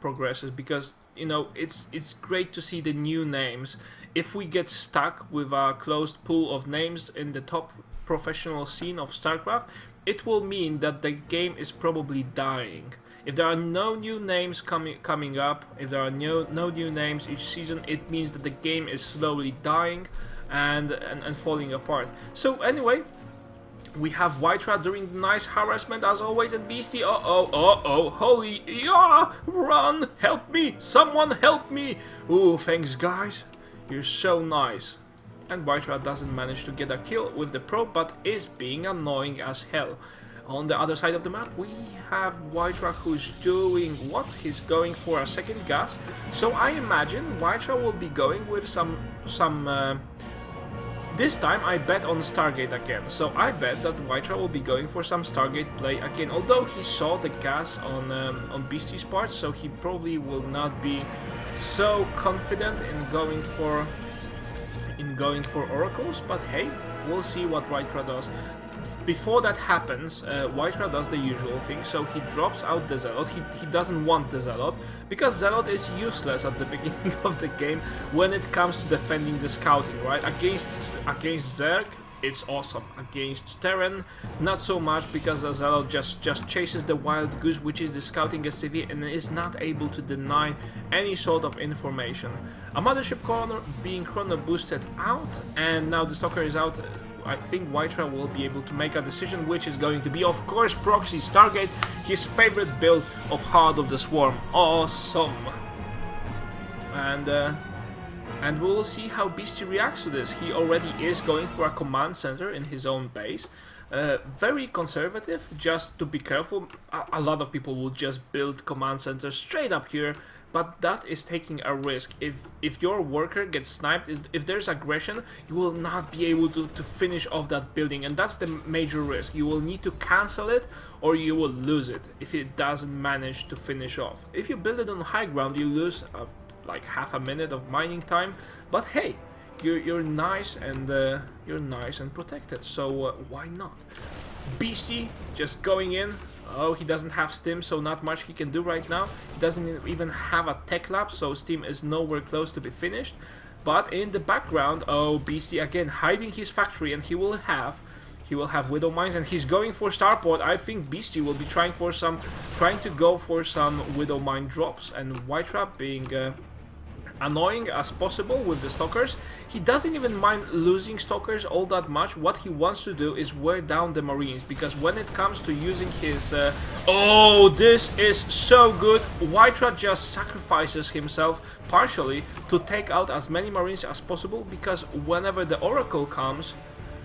progresses, because, you know, it's great to see the new names. If we get stuck with a closed pool of names in the top professional scene of StarCraft, it will mean that the game is probably dying. If there are no new names coming up, if there are no new names each season, it means that the game is slowly dying and falling apart. So anyway, We have White-Ra doing nice harassment as always, and Beasty, holy, yeah, run, help me, someone help me. Ooh, thanks guys, you're so nice. And White-Ra doesn't manage to get a kill with the probe, but is being annoying as hell. On the other side of the map, we have White-Ra who's doing what? He's going for a second gas. So I imagine White-Ra will be going with some this time I bet on Stargate again, so I bet that White-Ra will be going for some Stargate play again, although he saw the gas on Beasty's part, so he probably will not be so confident in going for oracles, but hey, we'll see what White-Ra does. Before that happens, White-Ra does the usual thing, so he drops out the Zealot. He doesn't want the Zealot, because Zealot is useless at the beginning of the game when it comes to defending the scouting, right? Against Zerg, it's awesome. Against Terran, not so much, because the Zealot just chases the Wild Goose, which is the scouting SCV, and is not able to deny any sort of information. A Mothership corner being chrono boosted out, and now the Stalker is out. I think White-Ra will be able to make a decision, which is going to be, of course, Proxy Stargate, his favorite build of Heart of the Swarm. Awesome! And we'll see how Beasty reacts to this. He already is going for a command center in his own base. Very conservative, just to be careful. A lot of people will just build command centers straight up here, but that is taking a risk. If your worker gets sniped, if there's aggression, you will not be able to finish off that building, and that's the major risk. You will need to cancel it, or you will lose it if it doesn't manage to finish off. If you build it on high ground, you lose like half a minute of mining time, but hey, you're nice and protected, so why not? Beasty just going in. Oh, he doesn't have Stim, so not much he can do right now. He doesn't even have a tech lab, so Stim is nowhere close to be finished. But in the background, oh, Beasty again hiding his factory, and he will have Widow Mines, and he's going for Starport. I think Beasty will be trying to go for some Widow Mine drops, and White-Ra being annoying as possible with the Stalkers. He doesn't even mind losing Stalkers all that much. What he wants to do is wear down the Marines, because when it comes to using his oh, this is so good. White-Ra just sacrifices himself partially to take out as many Marines as possible, because whenever the Oracle comes,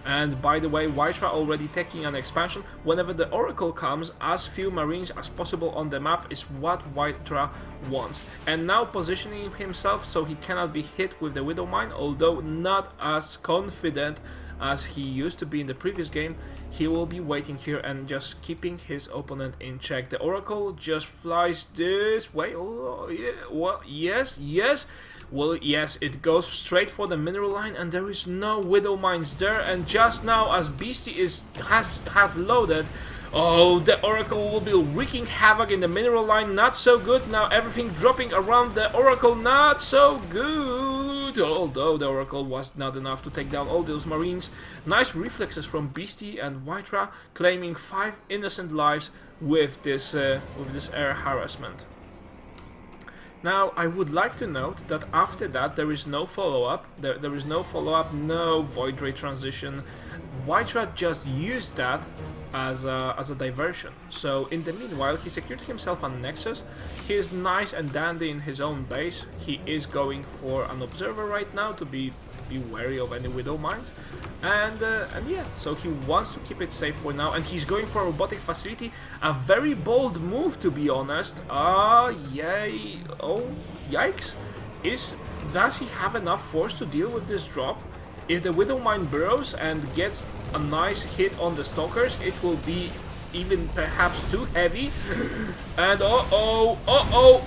and by the way, White-Ra already taking an expansion, whenever the Oracle comes, as few Marines as possible on the map is what White-Ra wants. And now positioning himself so he cannot be hit with the Widow Mine, although not as confident as he used to be in the previous game. He will be waiting here and just keeping his opponent in check. The Oracle just flies this way. Oh, yeah. Well, yes. Well, yes, it goes straight for the mineral line, and there is no Widow Mines there. And just now, as Beasty has loaded, oh, the Oracle will be wreaking havoc in the mineral line. Not so good. Now everything dropping around the Oracle. Not so good. Although the Oracle was not enough to take down all those Marines. Nice reflexes from Beasty, and White-Ra claiming 5 innocent lives with this air harassment. Now, I would like to note that after that there is no follow-up, there is no follow-up, no Void Ray transition. White-Ra just used that as a diversion. So in the meanwhile, he secured himself a Nexus. He is nice and dandy in his own base. He is going for an Observer right now to be wary of any Widow Mines. And yeah, so he wants to keep it safe for now, and he's going for a robotic facility. A very bold move, to be honest. Yay. Oh, yikes. Does he have enough force to deal with this drop? If the Widow Mine burrows and gets a nice hit on the Stalkers, it will be even perhaps too heavy. And yeah,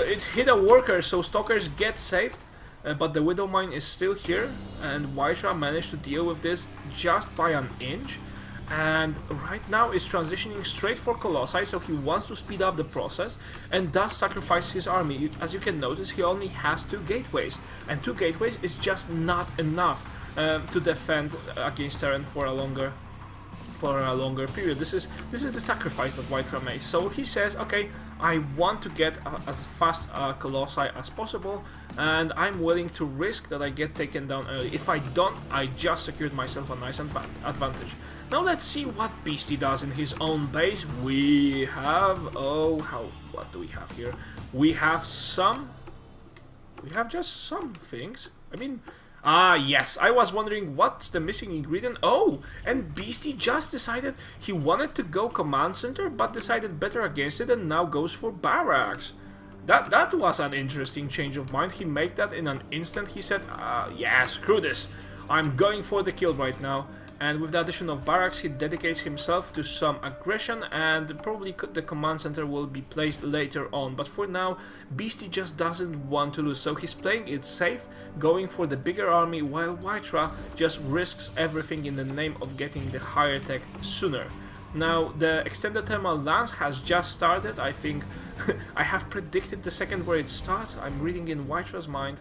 it hit a worker, so Stalkers get saved. But the Widow Mine is still here, and White-Ra managed to deal with this just by an inch. And right now is transitioning straight for Colossi, so he wants to speed up the process and does sacrifice his army. As you can notice, he only has 2 gateways, and 2 gateways is just not enough to defend against Terran for a longer period. This is the sacrifice that White-Ra made. So he says, okay, I want to get as fast a Colossi as possible, and I'm willing to risk that I get taken down early. If I don't, I just secured myself a nice advantage. Now let's see what Beasty does in his own base. We have... what do we have here? We have just some things. I mean... yes, I was wondering what's the missing ingredient. Oh, and Beasty just decided he wanted to go command center, but decided better against it and now goes for barracks. That was an interesting change of mind. He made that in an instant. He said, yeah, screw this. I'm going for the kill right now. And with the addition of barracks, he dedicates himself to some aggression, and probably the command center will be placed later on. But for now, Beasty just doesn't want to lose, so he's playing it safe, going for the bigger army, while WhiteRa just risks everything in the name of getting the higher tech sooner. Now, the extended thermal lance has just started. I think I have predicted the second where it starts. I'm reading in WhiteRa's mind.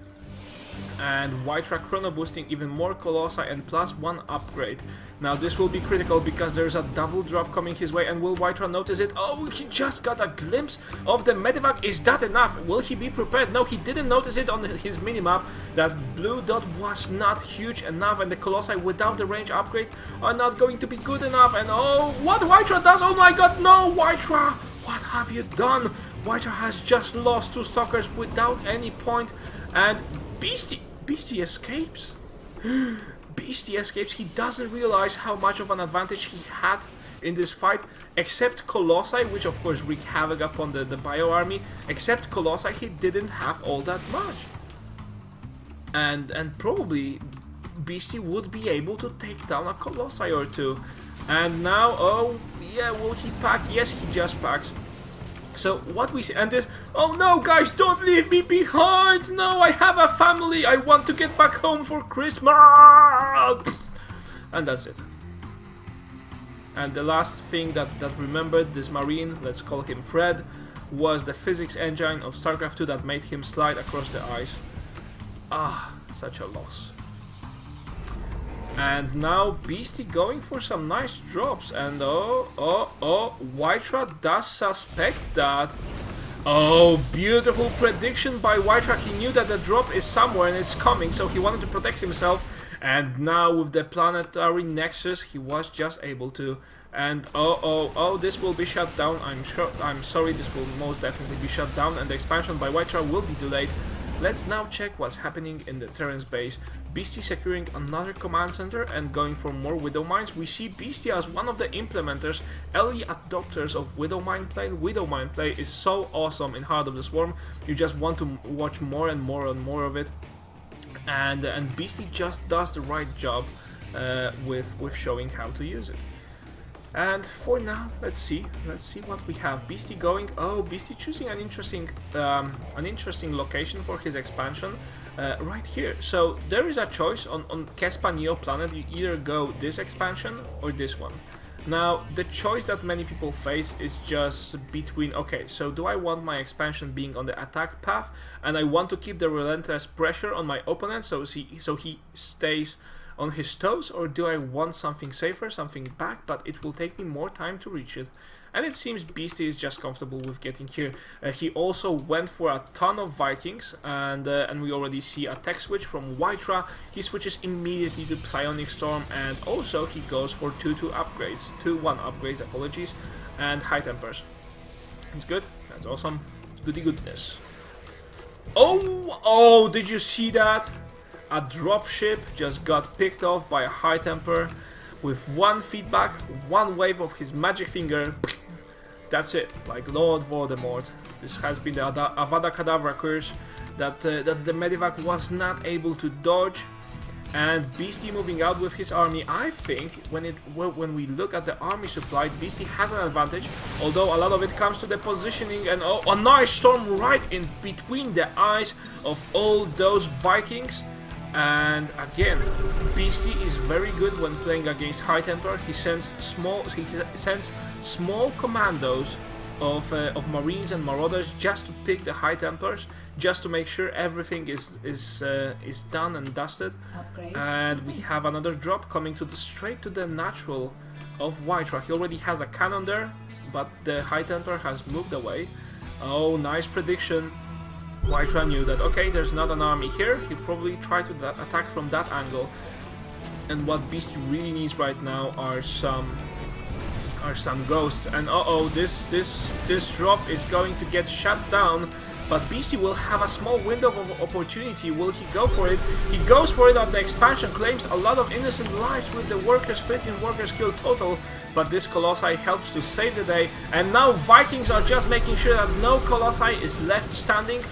And WhiteRa chrono boosting even more Colossi and +1 upgrade. Now this will be critical because there's a double drop coming his way, and will WhiteRa notice it? Oh, he just got a glimpse of the medevac. Is that enough? Will he be prepared? No, he didn't notice it on his minimap. That blue dot was not huge enough, and the Colossi without the range upgrade are not going to be good enough. And oh, what WhiteRa does? Oh my god, no, WhiteRa! What have you done? WhiteRa has just lost 2 stalkers without any point, and Beasty escapes. Beasty escapes. He doesn't realize how much of an advantage he had in this fight. Except Colossi, which of course wreaked havoc upon the bio army. Except Colossi, he didn't have all that much. And probably Beasty would be able to take down a Colossi or 2. And now, oh yeah, will he pack? Yes, he just packs. So what we see, and this, oh no guys, don't leave me behind, no, I have a family, I want to get back home for Christmas, and that's it. And the last thing that remembered this Marine, let's call him Fred, was the physics engine of StarCraft 2 that made him slide across the ice. Such a loss. And now Beasty going for some nice drops, and WhiteRa does suspect that. Oh, beautiful prediction by WhiteRa. He knew that the drop is somewhere and it's coming, so he wanted to protect himself. And now with the planetary nexus, he was just able to. And this will be shut down. I'm sorry, this will most definitely be shut down, and the expansion by WhiteRa will be delayed. Let's now check what's happening in the Terran's base. Beasty securing another command center and going for more Widow Mines. We see Beasty as one of the implementers, early adopters of Widow Mine play. Widow Mine play is so awesome in Heart of the Swarm. You just want to watch more and more and more of it. And Beasty just does the right job with showing how to use it. And for now, let's see what we have. Beasty going. Oh, Beasty choosing an interesting location for his expansion, right here. So there is a choice on Kespa Neo planet. You either go this expansion or this one. Now the choice that many people face is just between, okay, so do I want my expansion being on the attack path, and I want to keep the relentless pressure on my opponent, so he stays on his toes, or do I want something safer, something back, but it will take me more time to reach it? And it seems Beasty is just comfortable with getting here. He also went for a ton of Vikings, and we already see a tech switch from WhiteRa. He switches immediately to Psionic Storm, and also he goes for 2-1 upgrades, apologies, and High Tempers. It's good, that's awesome, it's goody goodness. Oh, did you see that? A dropship just got picked off by a High Temper with one feedback, one wave of his magic finger. That's it, like Lord Voldemort. This has been the Avada Kedavra curse that the Medivac was not able to dodge. And Beasty moving out with his army. I think when we look at the army supply, Beasty has an advantage, although a lot of it comes to the positioning, and a nice storm right in between the eyes of all those Vikings. And again, Beasty is very good when playing against High Temper. He sends small commandos of Marines and Marauders just to pick the High Tempers, just to make sure everything is done and dusted. Upgrade. And we have another drop coming straight to the natural of WhiteRa. He already has a cannon there, but the High Temper has moved away. Oh, nice prediction. White-Ra knew that, okay, there's not an army here. He probably tried to attack from that angle. And what Beasty really needs right now are some ghosts. And this drop is going to get shut down. But Beasty will have a small window of opportunity. Will he go for it? He goes for it on the expansion, claims a lot of innocent lives with the workers, 15 workers killed total. But this Colossi helps to save the day. And now Vikings are just making sure that no Colossi is left standing.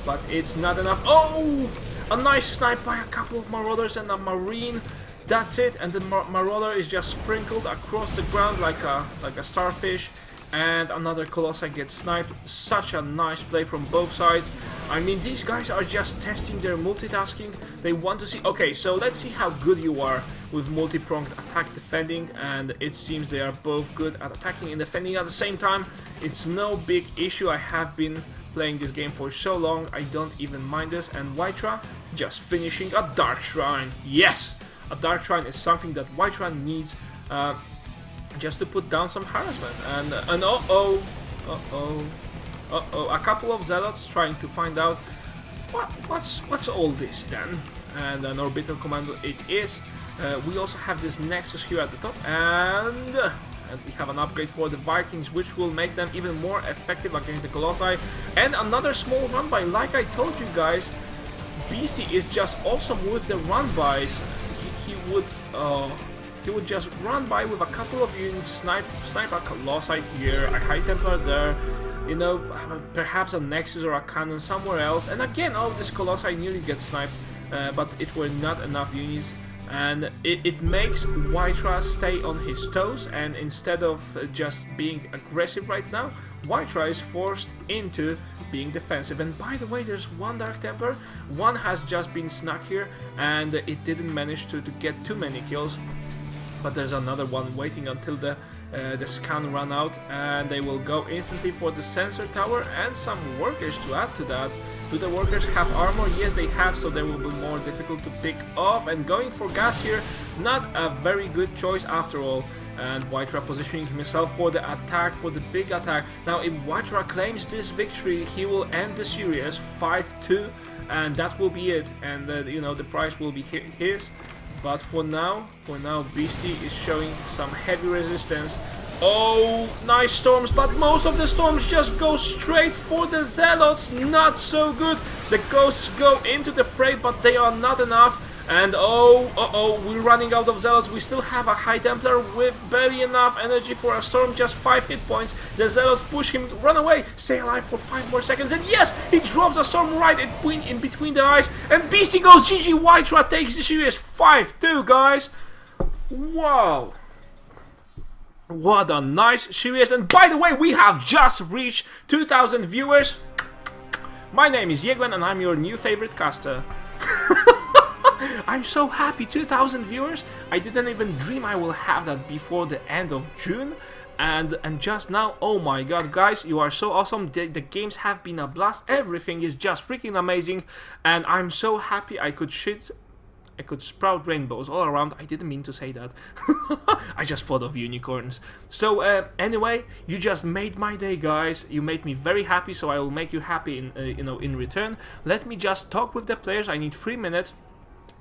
But it's not enough. Oh! A nice snipe by a couple of Marauders and a Marine. That's it. And the Marauder is just sprinkled across the ground like a starfish. And another Colossi gets sniped. Such a nice play from both sides. I mean, these guys are just testing their multitasking. They want to see... Okay, so let's see how good you are with multi-pronged attack defending. And it seems they are both good at attacking and defending at the same time. It's no big issue. I have been playing this game for so long. I don't even mind this. And White-Ra just finishing a Dark Shrine. Yes! A Dark Shrine is something that White-Ra needs... just to put down some harassment. And a couple of zealots trying to find out what's all this then. And an orbital commando it is. We also have this Nexus here at the top, and we have an upgrade for the Vikings, which will make them even more effective against the Colossi. And another small run by. Like I told you guys, Beasty is just awesome with the run bys. He would just run by with a couple of units, snipe a Colossi here, a High Templar there, you know, perhaps a Nexus or a Cannon somewhere else. And again, all this Colossi nearly gets sniped, but it were not enough units. And it makes White-Ra stay on his toes, and instead of just being aggressive right now, White-Ra is forced into being defensive. And by the way, there's one Dark Templar, one has just been snuck here, and it didn't manage to get too many kills. But there's another one waiting until the scan run out, and they will go instantly for the sensor tower and some workers to add to that. Do the workers have armor? Yes, they have, so they will be more difficult to pick off. And going for gas here, not a very good choice after all. And White-Ra positioning himself for the attack, for the big attack. Now, if White-Ra claims this victory, he will end the series 5-2, and that will be it. And you know, the prize will be his. But for now, Beasty is showing some heavy resistance. Oh, nice storms, but most of the storms just go straight for the Zealots. Not so good. The Ghosts go into the fray, but they are not enough. And we're running out of Zealots. We still have a High Templar with barely enough energy for a storm, just 5 hit points. The Zealots push him, run away, stay alive for 5 more seconds, and yes, he drops a storm right in between the eyes, and Beasty goes GG. White-Ra takes the series 5-2, guys. Wow. What a nice series. And by the way, we have just reached 2,000 viewers. My name is Yegwen, and I'm your new favorite caster. I'm so happy, 2,000 viewers. I didn't even dream I will have that before the end of June. And just now, oh my god, guys, you are so awesome. The games have been a blast. Everything is just freaking amazing. And I'm so happy I could sprout rainbows all around. I didn't mean to say that. I just thought of unicorns. So anyway, you just made my day, guys. You made me very happy, so I will make you happy in return. Let me just talk with the players. I need 3 minutes.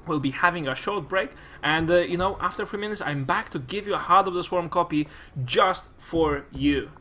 We'll be having a short break, and after 3 minutes I'm back to give you a Heart of the Swarm copy just for you.